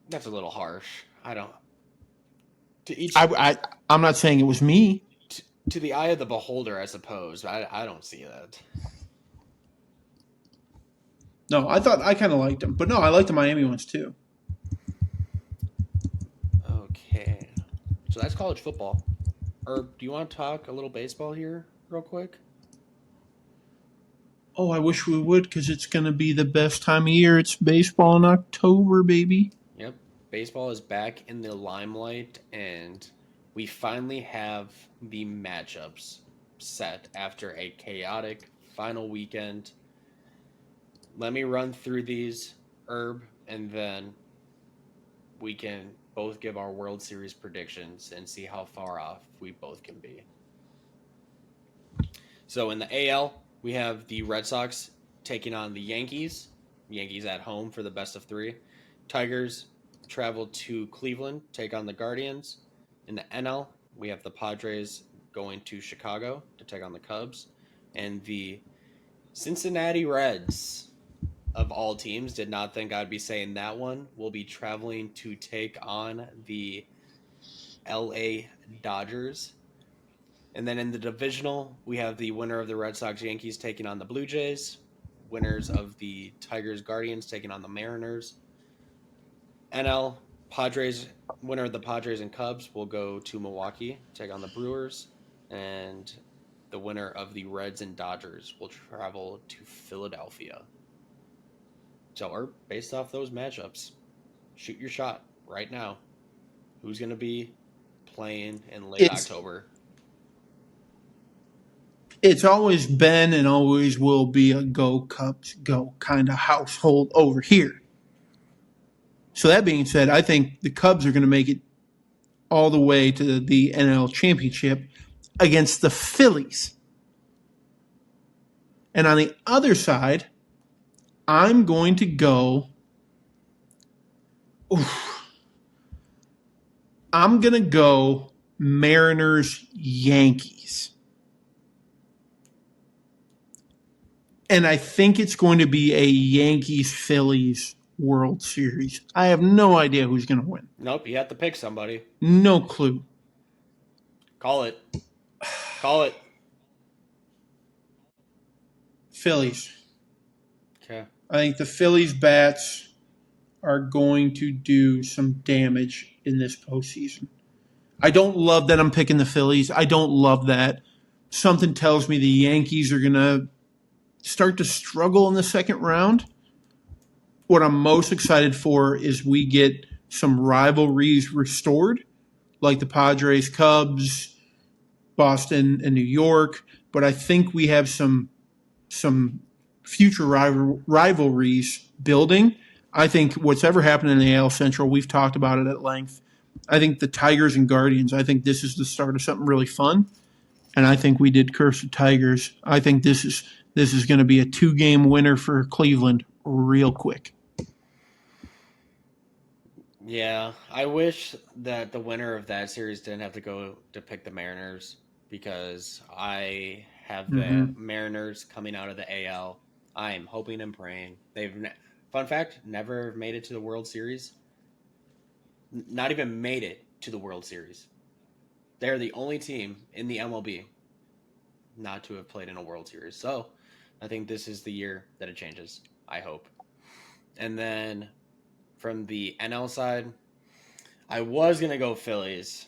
That's a little harsh. I don't. To each I'm not saying it was me. to the eye of the beholder, I suppose. I don't see that. No, I kind of liked them, but no, I like the Miami ones too. Okay, so that's college football. Or do you want to talk a little baseball here, real quick? Oh, I wish we would because it's going to be the best time of year. It's baseball in October, baby. Yep, baseball is back in the limelight, and we finally have the matchups set after a chaotic final weekend. Let me run through these, Herb, and then we can both give our World Series predictions and see how far off we both can be. So in the AL, we have the Red Sox taking on the Yankees. Yankees at home for the best of three. Tigers travel to Cleveland, take on the Guardians. In the NL, we have the Padres going to Chicago to take on the Cubs. And the Cincinnati Reds, of all teams, did not think I'd be saying that one, will be traveling to take on the LA Dodgers. And then in the divisional, we have the winner of the Red Sox Yankees taking on the Blue Jays, winners of the Tigers Guardians taking on the Mariners. NL Padres, winner of the Padres and Cubs will go to Milwaukee, take on the Brewers, and the winner of the Reds and Dodgers will travel to Philadelphia. So, based off those matchups, shoot your shot right now. Who's going to be playing in late It's October? it's always been and always will be a go Cubs go kind of household over here. So that being said, I think the Cubs are going to make it all the way to the NL Championship against the Phillies. And on the other side, I'm going to go. Oof, I'm going to go Mariners Yankees. And I think it's going to be a Yankees Phillies World Series. I have no idea who's going to win. Nope, you have to pick somebody. No clue. Call it. Call it. Phillies. Okay. I think the Phillies bats are going to do some damage in this postseason. I don't love that I'm picking the Phillies. I don't love that. Something tells me the Yankees are going to start to struggle in the second round. What I'm most excited for is we get some rivalries restored, like the Padres, Cubs, Boston, and New York. But I think we have some future rivalries building. I think what's ever happened in the AL Central, we've talked about it at length. I think the Tigers and Guardians, I think this is the start of something really fun. And I think we did curse the Tigers. I think this is going to be a 2-game winner for Cleveland real quick. Yeah, I wish that the winner of that series didn't have to go to pick the Mariners because I have the Mariners coming out of the AL. I am hoping and praying. Fun fact, never made it to the World Series. Not even made it to the World Series. They're the only team in the MLB not to have played in a World Series. So I think this is the year that it changes. I hope. And then from the NL side, I was going to go Phillies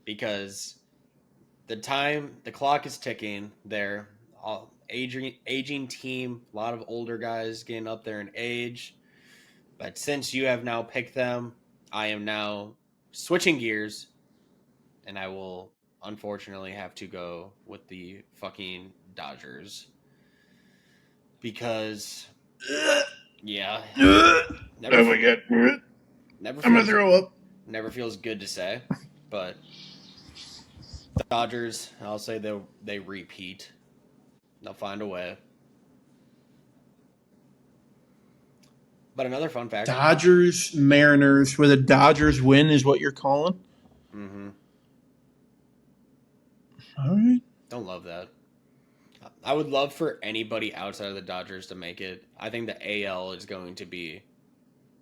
because the clock is ticking there. Aging team, a lot of older guys getting up there in age. But since you have now picked them, I am now switching gears, and I will unfortunately have to go with the fucking Dodgers because, yeah, Oh never my god. never I'm gonna feels throw up. never feels good to say, but the Dodgers, I'll say they repeat. They'll find a way. But another fun fact. Dodgers, Mariners, where the Dodgers win is what you're calling? Mm-hmm. All right. Don't love that. I would love for anybody outside of the Dodgers to make it. I think the AL is going to be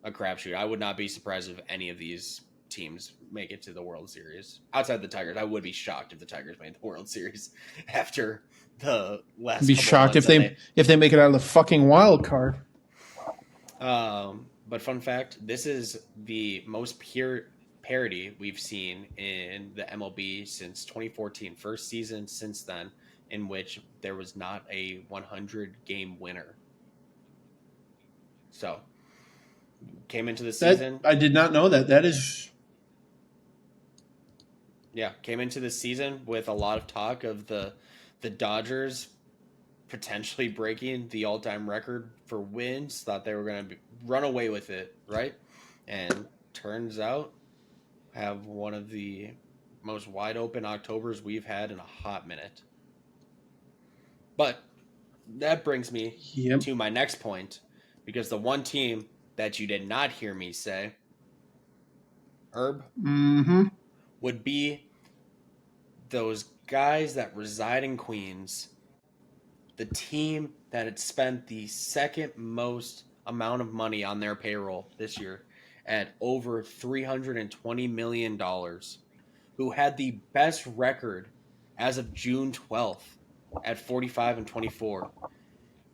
a crapshoot. I would not be surprised if any of these teams make it to the World Series. Outside the Tigers, I would be shocked if the Tigers made the World Series after the last. Be couple shocked if they make it out of the fucking wild card. But fun fact: this is the most pure parity we've seen in the MLB since 2014, first season since then, in which there was not a 100 game winner. So came into the season. I did not know that. That is. Yeah, came into the season with a lot of talk of the Dodgers potentially breaking the all-time record for wins. Thought they were going to run away with it, right? And turns out have one of the most wide open Octobers we've had in a hot minute. But that brings me to my next point, because the one team that you did not hear me say, Herb, would be those guys that reside in Queens, the team that had spent the second most amount of money on their payroll this year at over $320 million, who had the best record as of June 12th at 45-24,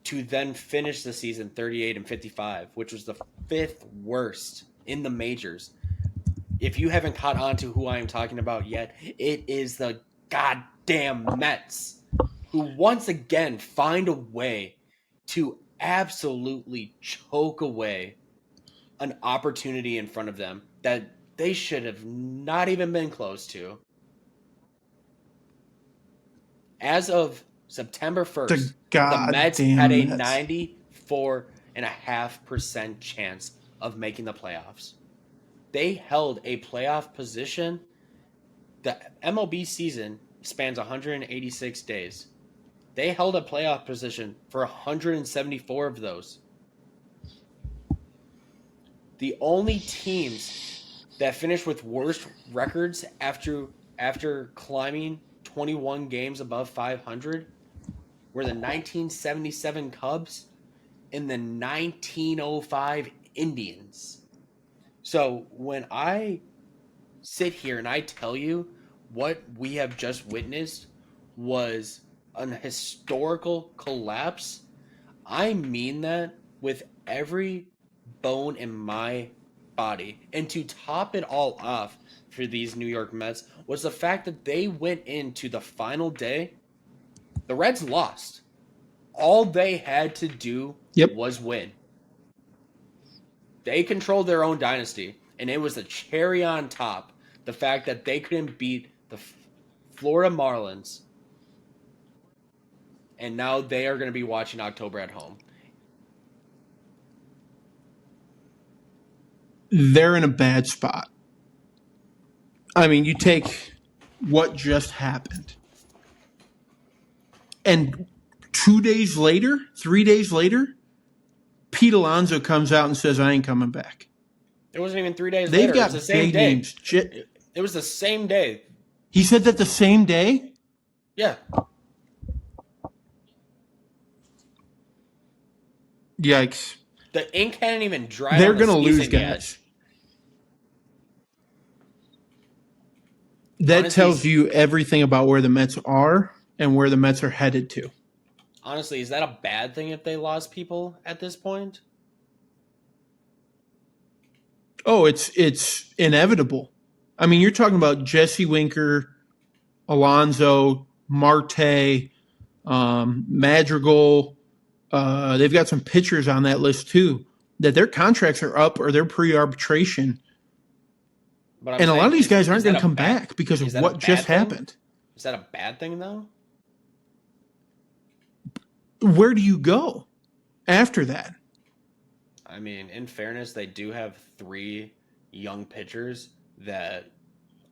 to then finish the season 38-55, which was the fifth worst in the majors. If you haven't caught on to who I am talking about yet, it is the goddamn Mets, who once again find a way to absolutely choke away an opportunity in front of them that they should have not even been close to. As of September 1st, the Mets had a 94.5% chance of making the playoffs. They held a playoff position. The MLB season spans 186 days. They held a playoff position for 174 of those. The only teams that finished with worst records after climbing 21 games above 500 were the 1977 Cubs and the 1905 Indians. So when I sit here and I tell you what we have just witnessed was an historical collapse, I mean that with every bone in my body. And to top it all off for these New York Mets was the fact that they went into the final day. The Reds lost. All they had to do was win. They controlled their own dynasty, and it was the cherry on top, the fact that they couldn't beat the Florida Marlins, and now they are going to be watching October at home. They're in a bad spot. I mean, you take what just happened, and 3 days later, Pete Alonso comes out and says, I ain't coming back. It wasn't even 3 days They've later. got it was the same big day. names. It was the same day. He said that the same day? Yeah. Yikes. The ink hadn't even dried. They're going to lose, guys. That honestly tells you everything about where the Mets are and where the Mets are headed to. Honestly, is that a bad thing if they lost people at this point? Oh, it's inevitable. I mean, you're talking about Jesse Winker, Alonso, Marte, Madrigal. They've got some pitchers on that list too. that their contracts are up or they're pre-arbitration, But I'm and a lot of saying, these guys is aren't going that to a come bad back because is of that a what just bad thing? happened. Is that a bad thing though? Where do you go after that? I mean, in fairness, they do have three young pitchers that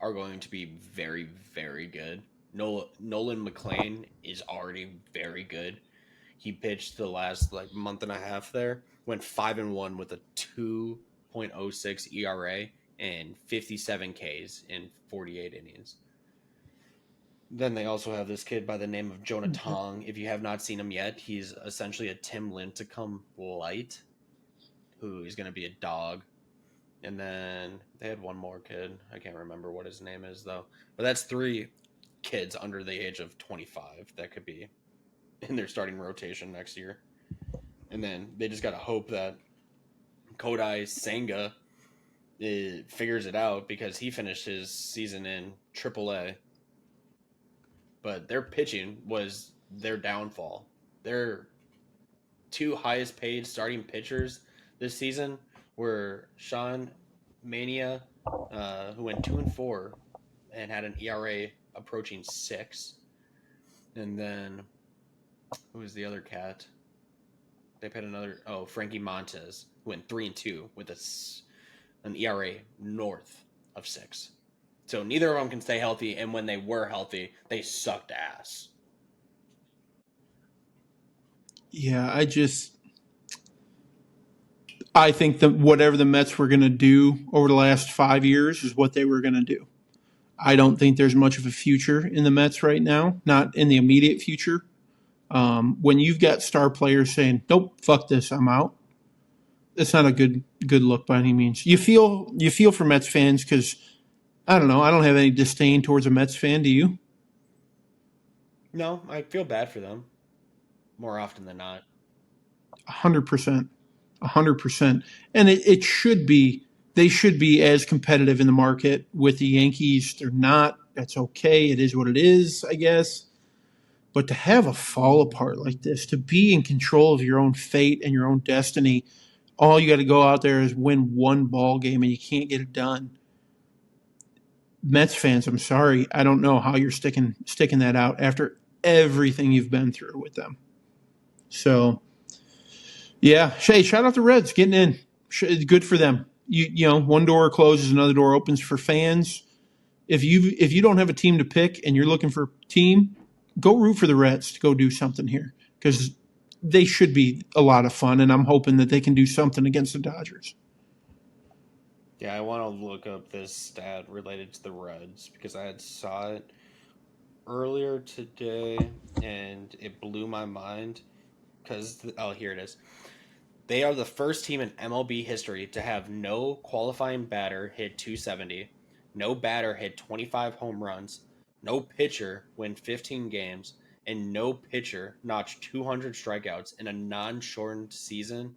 are going to be very, very good. Nolan McLean is already very good. He pitched the last like month and a half there, went 5-1 with a 2.06 ERA and 57 Ks in 48 innings. Then they also have this kid by the name of Jonah Tong. If you have not seen him yet, he's essentially a Tim Lincecum light, who is going to be a dog. And then they had one more kid. I can't remember what his name is though. But that's three kids under the age of 25 that could be in their starting rotation next year. And then they just got to hope that Kodai Senga figures it out because he finished his season in AAA. But their pitching was their downfall. Their two highest paid starting pitchers this season were Sean Mania, who went 2-4 and had an ERA approaching 6, and then who was the other cat? They paid another. Oh, Frankie Montes, who went 3-2 with an ERA north of 6. So neither of them can stay healthy, and when they were healthy, they sucked ass. Yeah, I think that whatever the Mets were going to do over the last 5 years is what they were going to do. I don't think there's much of a future in the Mets right now, not in the immediate future. When you've got star players saying, "Nope, fuck this, I'm out," that's not a good look by any means. You feel for Mets fans because I don't know. I don't have any disdain towards a Mets fan. Do you? No, I feel bad for them more often than not. 100%, 100%. And it should be. They should be as competitive in the market with the Yankees. They're not. That's okay. It is what it is, I guess. But to have a fall apart like this, to be in control of your own fate and your own destiny, all you got to go out there is win one ball game and you can't get it done. Mets fans, I'm sorry. I don't know how you're sticking that out after everything you've been through with them. So, yeah, Shay, shout out the Reds getting in. Good for them. You know, one door closes, another door opens for fans. If you don't have a team to pick and you're looking for a team, go root for the Reds to go do something here because they should be a lot of fun, and I'm hoping that they can do something against the Dodgers. Yeah, I want to look up this stat related to the Reds because I had saw it earlier today and it blew my mind because here it is. They are the first team in MLB history to have no qualifying batter hit 270, no batter hit 25 home runs, no pitcher win 15 games, and no pitcher notch 200 strikeouts in a non-shortened season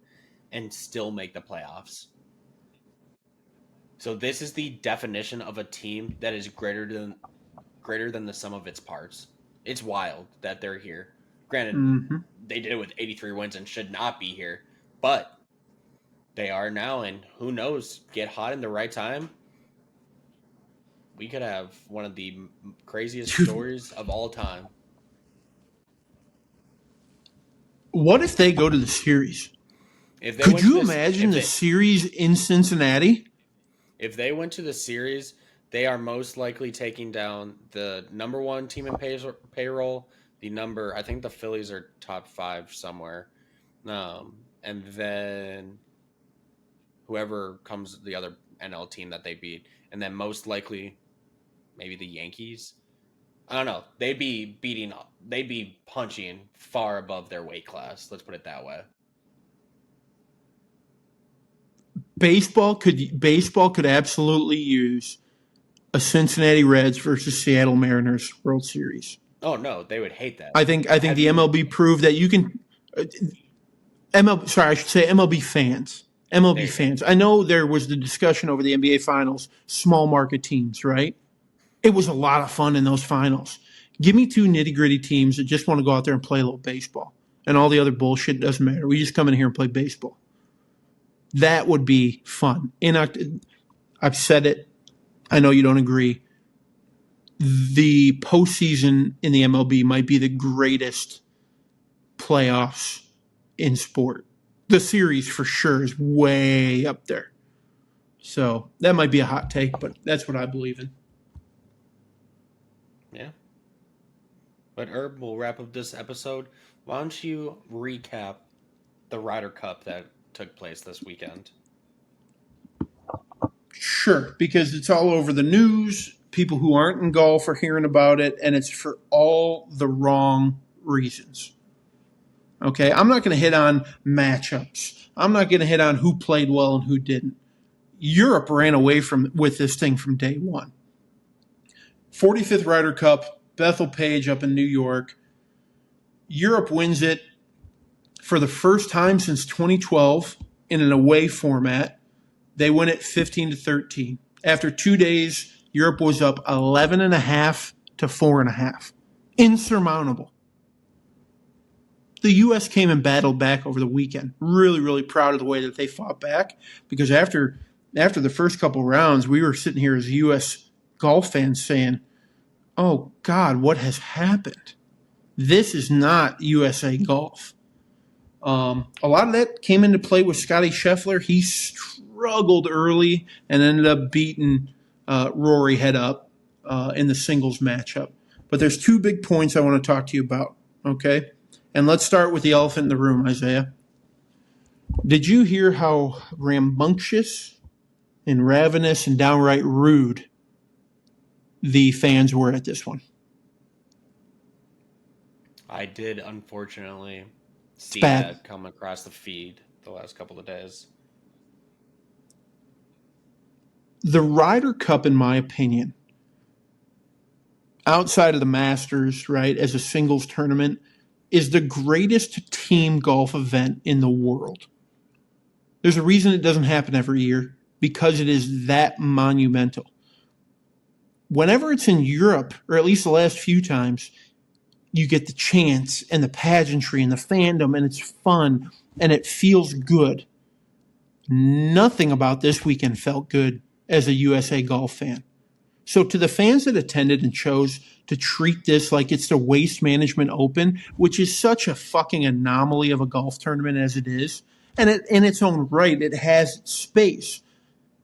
and still make the playoffs. So this is the definition of a team that is greater than the sum of its parts. It's wild that they're here. Granted, Mm-hmm. they did it with 83 wins and should not be here, but they are now, and who knows, get hot in the right time. We could have one of the craziest stories of all time. What if they go to the series? If they Could went to you this, imagine the series in Cincinnati? if they went to the series, they are most likely taking down the number one team in payroll. The number, I think the Phillies are top 5 somewhere, and then whoever comes the other NL team that they beat, and then most likely maybe the Yankees. I don't know. They'd be punching far above their weight class. Let's put it that way. Baseball could absolutely use a Cincinnati Reds versus Seattle Mariners World Series. Oh no, they would hate that. I think Have the you? MLB proved that you can. MLB, sorry, I should say MLB fans. There MLB you go. fans. I know there was the discussion over the NBA Finals, small market teams, right? It was a lot of fun in those finals. Give me two nitty gritty teams that just want to go out there and play a little baseball, and all the other bullshit doesn't matter. We just come in here and play baseball. That would be fun. I've said it. I know you don't agree. The postseason in the MLB might be the greatest playoffs in sport. The series for sure is way up there. So that might be a hot take, but that's what I believe in. Yeah. But Herb, we'll wrap up this episode. Why don't you recap the Ryder Cup that took place this weekend? Sure, because it's all over the news. People who aren't in golf are hearing about it, and it's for all the wrong reasons. Okay, I'm not going to hit on matchups. I'm not going to hit on who played well and who didn't. Europe ran away with this thing from day one. 45th Ryder Cup, Bethel-Page up in New York. Europe wins it for the first time since 2012 in an away format. They win it 15-13. After 2 days, Europe was up 11.5 to 4.5. Insurmountable. The U.S. came and battled back over the weekend. Really, really proud of the way that they fought back, because after the first couple rounds, we were sitting here as U.S. golf fans saying, oh, God, what has happened? This is not USA golf. A lot of that came into play with Scotty Scheffler. He struggled early and ended up beating Rory head up in the singles matchup. But there's two big points I want to talk to you about, okay? And let's start with the elephant in the room, Isaiah. Did you hear how rambunctious and ravenous and downright rude the fans were at this one? I did, unfortunately, see bad. that come across the feed the last couple of days. The Ryder Cup, in my opinion, outside of the Masters, right, as a singles tournament, is the greatest team golf event in the world. There's a reason it doesn't happen every year, because it is that monumental. Whenever it's in Europe, or at least the last few times, you get the chants and the pageantry and the fandom, and it's fun, and it feels good. Nothing about this weekend felt good as a USA golf fan. So to the fans that attended and chose to treat this like it's the Waste Management Open, which is such a fucking anomaly of a golf tournament as it is, and in its own right, it has space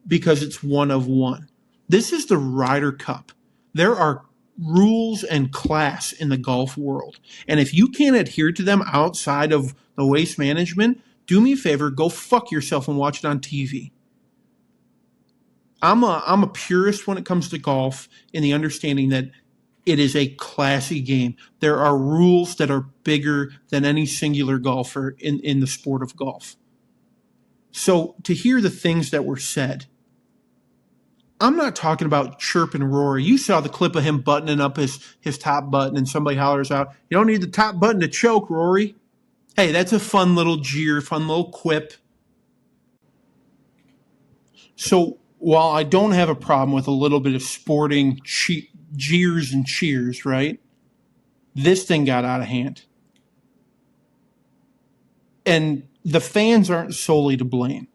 because it's one of one. This is the Ryder Cup. There are rules and class in the golf world. And if you can't adhere to them outside of the Waste Management, do me a favor, go fuck yourself and watch it on TV. I'm a purist when it comes to golf, in the understanding that it is a classy game. There are rules that are bigger than any singular golfer in the sport of golf. So to hear the things that were said, I'm not talking about chirping Rory. You saw the clip of him buttoning up his top button, and somebody hollers out, "You don't need the top button to choke, Rory." Hey, that's a fun little jeer, fun little quip. So while I don't have a problem with a little bit of sporting jeers and cheers, right? This thing got out of hand. And the fans aren't solely to blame.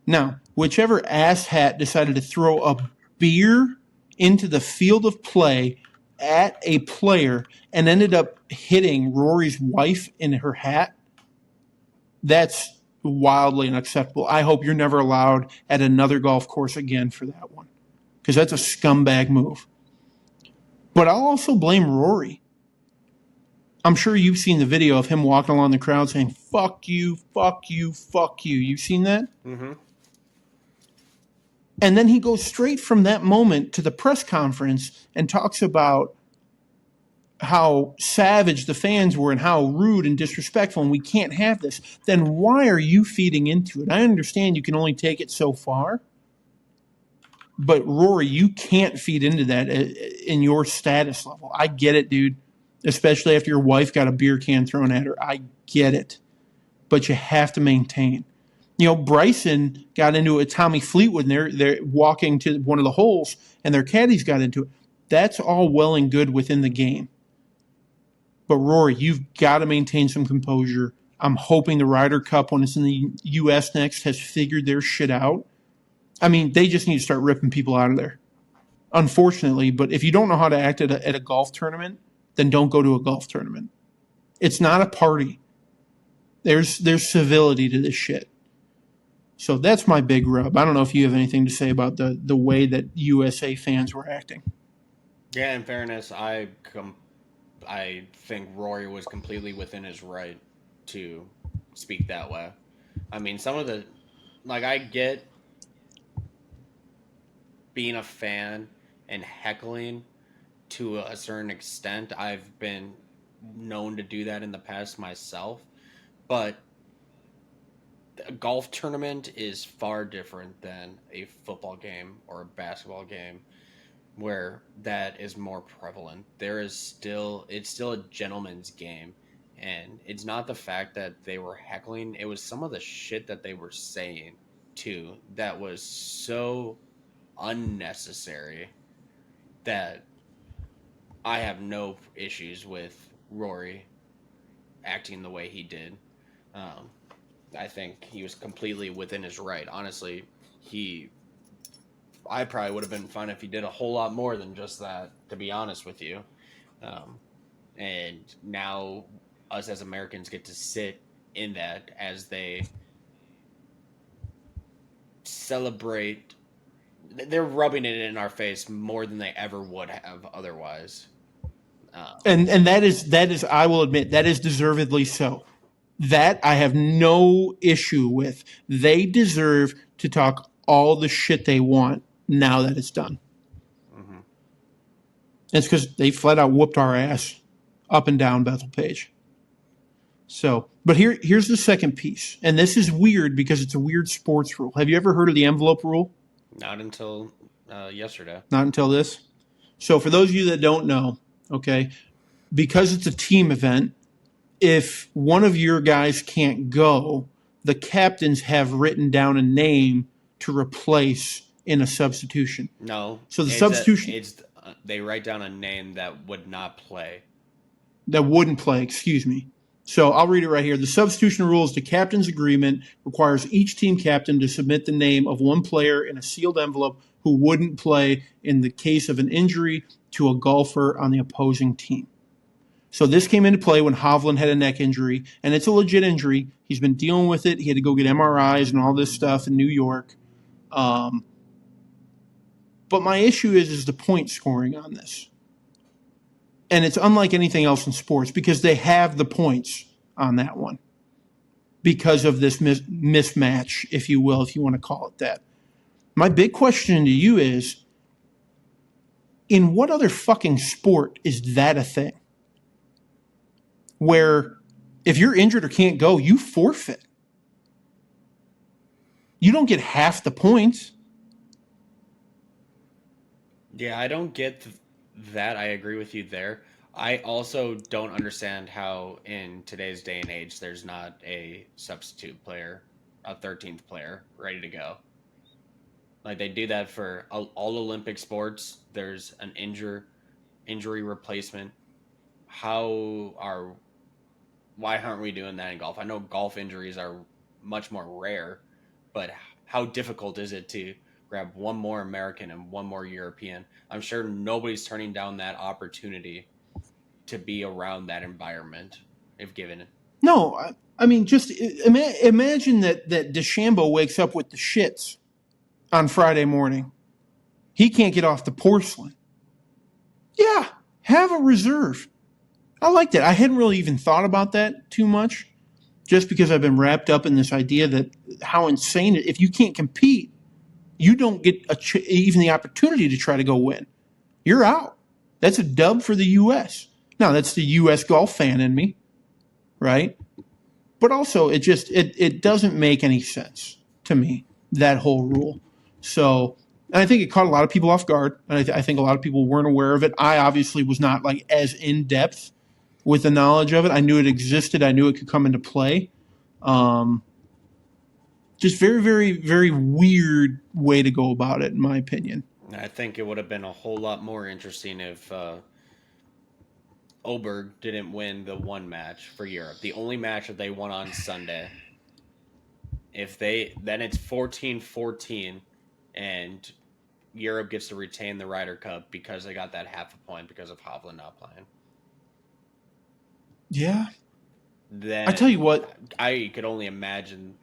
Now, whichever asshat decided to throw a beer into the field of play at a player and ended up hitting Rory's wife in her hat, that's wildly unacceptable. I hope you're never allowed at another golf course again for that one, because that's a scumbag move. But I'll also blame Rory. I'm sure you've seen the video of him walking along the crowd saying, "Fuck you, fuck you, fuck you." You've seen that? Mm-hmm. And then he goes straight from that moment to the press conference and talks about how savage the fans were and how rude and disrespectful, and we can't have this. Then why are you feeding into it? I understand you can only take it so far, but Rory, you can't feed into that in your status level. I get it, dude, especially after your wife got a beer can thrown at her. I get it, but you have to maintain. You know, Bryson got into it with Tommy Fleetwood, and they're walking to one of the holes, and their caddies got into it. That's all well and good within the game. But Rory, you've got to maintain some composure I'm hoping the Ryder Cup, when it's in the U.S. next, has figured their shit out. I mean, they just need to start ripping people out of there. Unfortunately, but if you don't know how to act at a golf tournament, then don't go to a golf tournament. It's not a party. There's civility to this shit. So that's my big rub. I don't know if you have anything to say about the way that USA fans were acting. Yeah, in fairness, I think Rory was completely within his right to speak that way. I mean, some of the like I get being a fan and heckling to a certain extent. I've been known to do that in the past myself, but a golf tournament is far different than a football game or a basketball game where that is more prevalent. It's still a gentleman's game. And it's not the fact that they were heckling, it was some of the shit that they were saying too that was so unnecessary that I have no issues with Rory acting the way he did. Um, I think he was completely within his right. Honestly, he I probably would have been fine if he did a whole lot more than just that, to be honest with you. Um, and now us as Americans get to sit in that as they celebrate. They're rubbing it in our face more than they ever would have otherwise. And that is I will admit that is deservedly so. That I have no issue with. They deserve to talk all the shit they want now that it's done. Mm-hmm. It's because they flat out whooped our ass up and down Bethel-Page. So, but here's the second piece, and this is weird because it's a weird sports rule. Have you ever heard of the envelope rule? Not until yesterday. Not until this. So, for those of you that don't know, okay, because it's a team event, if one of your guys can't go, the captains have written down a name to replace in a substitution. No, So the substitution they write down a name that would not play. That wouldn't play, excuse me. So I'll read it right here. The substitution rule is the captain's agreement requires each team captain to submit the name of one player in a sealed envelope who wouldn't play in the case of an injury to a golfer on the opposing team. So this came into play when Hovland had a neck injury, and it's a legit injury. He's been dealing with it. He had to go get MRIs and all this stuff in New York. But my issue is the point scoring on this. And it's unlike anything else in sports because they have the points on that one because of this mismatch, if you will, if you want to call it that. My big question to you is, in what other fucking sport is that a thing? Where if you're injured or can't go, you forfeit. You don't get half the points. Yeah, I don't get that. I agree with you there. I also don't understand how in today's day and age there's not a substitute player, a 13th player ready to go. Like they do that for all Olympic sports. There's an injury replacement. How are Why aren't we doing that in golf? I know golf injuries are much more rare, but how difficult is it to grab one more American and one more European? I'm sure nobody's turning down that opportunity to be around that environment if given it. No, I mean, just imagine that DeChambeau wakes up with the shits on Friday morning. He can't get off the porcelain. Yeah, have a reserve. I like that. I hadn't really even thought about that too much, just because I've been wrapped up in this idea that how insane it. If you can't compete, you don't get even the opportunity to try to go win. You're out. That's a dub for the U.S. Now, that's the U.S. golf fan in me, right? But also, it doesn't make any sense to me, that whole rule. So, and I think it caught a lot of people off guard, and I think a lot of people weren't aware of it. I obviously was not like as in depth with the knowledge of it. I knew it existed. I knew it could come into play. Just very, very, very weird way to go about it, in my opinion. I think it would have been a whole lot more interesting if Oberg didn't win the one match for Europe, the only match that they won on Sunday. If they then it's 14-14 and Europe gets to retain the Ryder Cup because they got that half a point because of Hovland not playing. Yeah. Then I tell you what. I could only imagine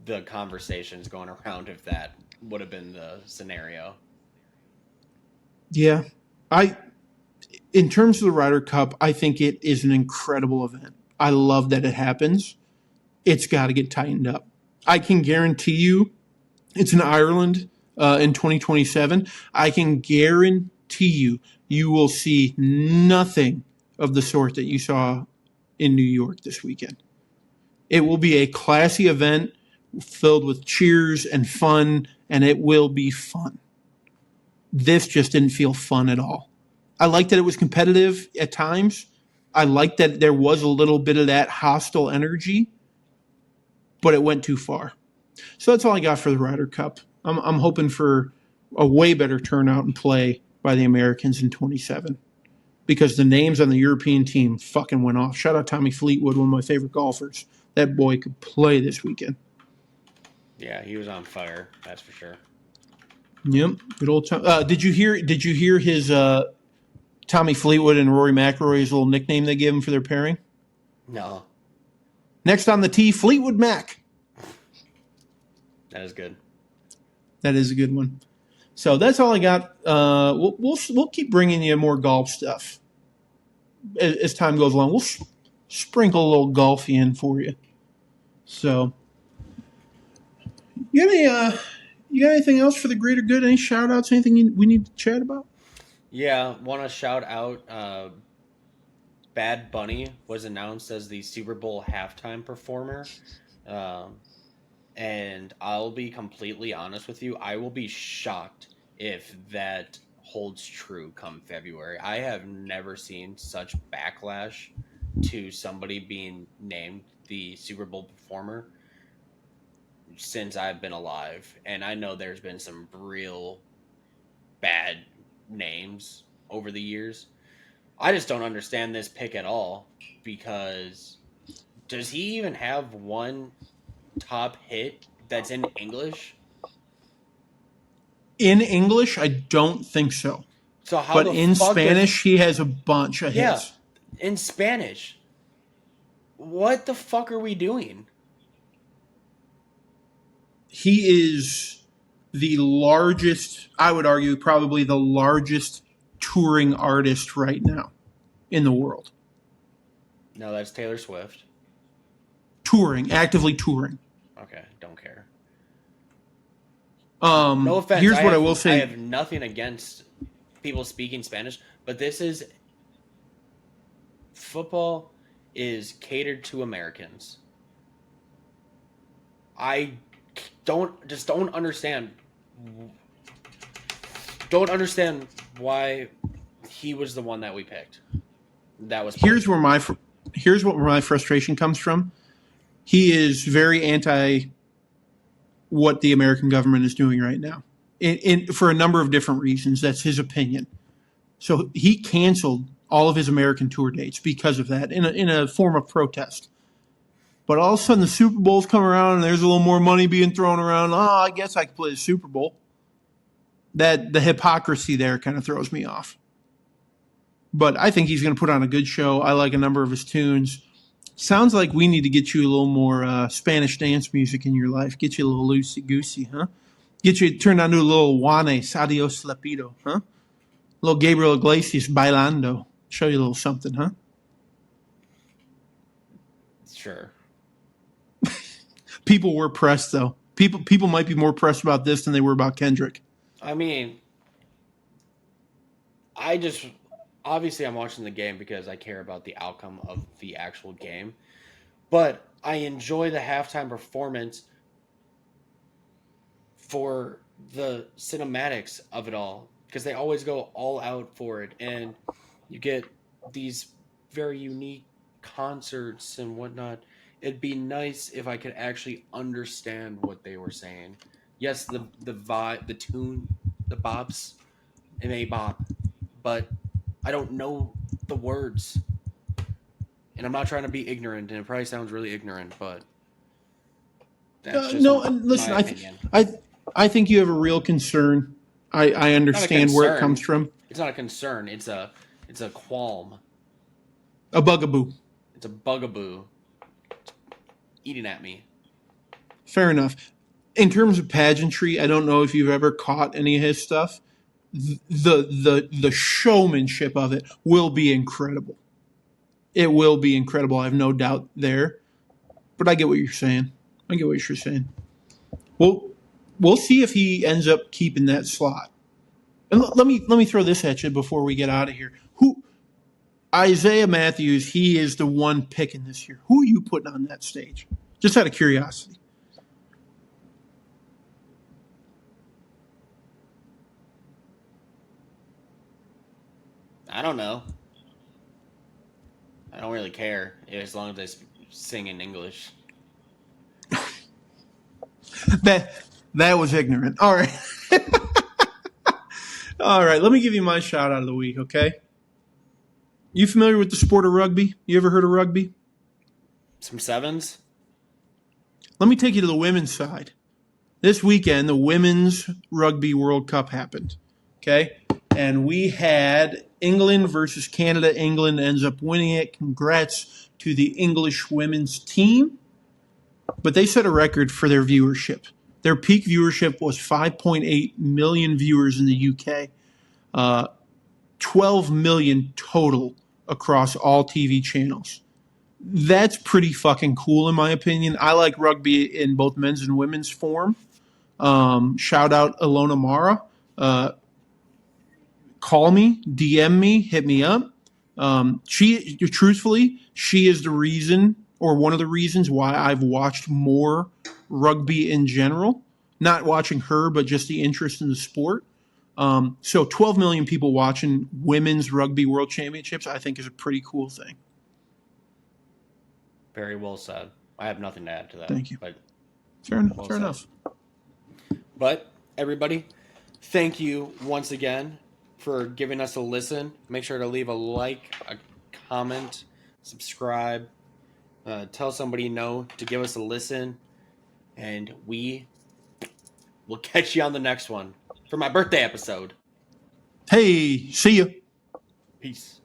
the conversations going around if that would have been the scenario. Yeah. In terms of the Ryder Cup, I think it is an incredible event. I love that it happens. It's got to get tightened up. I can guarantee you it's in Ireland in 2027. I can guarantee you will see nothing of the sort that you saw in New York this weekend. It will be a classy event filled with cheers and fun, and it will be fun. This just didn't feel fun at all. I liked that it was competitive at times. I liked that there was a little bit of that hostile energy, but it went too far. So that's all I got for the Ryder Cup. I'm hoping for a way better turnout and play by the Americans in 27 because the names on the European team fucking went off. Shout out Tommy Fleetwood, one of my favorite golfers. That boy could play this weekend. Yeah, he was on fire. That's for sure. Yep, good old Tom. Did you hear his Tommy Fleetwood and Rory McIlroy's little nickname they gave him for their pairing? No. Next on the tee, Fleetwood Mac. That is good. That is a good one. So that's all I got. We'll keep bringing you more golf stuff as time goes along. We'll sprinkle a little golf in for you. So, you got anything else for the greater good? Any shout outs? Anything we need to chat about? Yeah, want to shout out Bad Bunny was announced as the Super Bowl halftime performer. And I'll be completely honest with you, I will be shocked if that holds true come February. I have never seen such backlash to somebody being named the Super Bowl performer since I've been alive. And I know there's been some real bad names over the years. I just don't understand this pick at all because does he even have one top hit that's in English? In English, I don't think so. So how but the in fuck Spanish, he has a bunch of hits. In Spanish. What the fuck are we doing? He is the largest, I would argue, probably the largest touring artist right now in the world. No, that's Taylor Swift. Actively touring. Okay, don't care. No offense. Here's what I will say. I have nothing against people speaking Spanish, but football is catered to Americans. I don't understand. Don't understand why he was the one that we picked. That was here's where my frustration comes from. He is very anti what the American government is doing right now, for a number of different reasons. That's his opinion. So he canceled all of his American tour dates because of that, in a form of protest. But all of a sudden, the Super Bowl's come around, and there's a little more money being thrown around. Oh, I guess I could play the Super Bowl. That the hypocrisy there kind of throws me off. But I think he's going to put on a good show. I like a number of his tunes. Sounds like we need to get you a little more Spanish dance music in your life. Get you a little loosey-goosey, huh? Get you turned on to a little Juanes, Adios Lepido, huh? A little Gabriel Iglesias, Bailando. Show you a little something, huh? Sure. People were pressed, though. People might be more pressed about this than they were about Kendrick. I mean, obviously I'm watching the game because I care about the outcome of the actual game. But I enjoy the halftime performance for the cinematics of it all because they always go all out for it. And you get these very unique concerts and whatnot. It'd be nice if I could actually understand what they were saying. Yes, the vibe, the tune, the bops, it may bop, but I don't know the words. And I'm not trying to be ignorant, and it probably sounds really ignorant, but that's just No, and my listen, opinion. I think you have a real concern. I Not a understand where it comes concern. from. It's not a concern. It's a qualm. A bugaboo. It's a bugaboo eating at me. Fair enough. In terms of pageantry, I don't know if you've ever caught any of his stuff. The showmanship of it will be incredible. It will be incredible. I have no doubt there. But I get what you're saying. Well, we'll see if he ends up keeping that slot. And let me throw this at you before we get out of here. Who Isaiah Matthews? He is the one picking this year. Who are you putting on that stage? Just out of curiosity. I don't know. I don't really care as long as they sing in English. That was ignorant. All right. All right. Let me give you my shout out of the week. Okay. You familiar with the sport of rugby? You ever heard of rugby? Some sevens? Let me take you to the women's side. This weekend, the Women's Rugby World Cup happened. Okay? And we had England versus Canada. England ends up winning it. Congrats to the English women's team. But they set a record for their viewership. Their peak viewership was 5.8 million viewers in the UK. 12 million total across all TV channels. That's pretty fucking cool in my opinion. I like rugby in both men's and women's form. Shout out Alona Mara. Call me, DM me, hit me up. Truthfully, she is the reason or one of the reasons why I've watched more rugby in general. Not watching her, but just the interest in the sport. So 12 million people watching women's rugby world championships, I think is a pretty cool thing. Very well said. I have nothing to add to that. Thank you. But Fair enough. But everybody, thank you once again for giving us a listen. Make sure to leave a like, a comment, subscribe, tell somebody no to give us a listen, and we will catch you on the next one for my birthday episode. Hey, see you. Peace.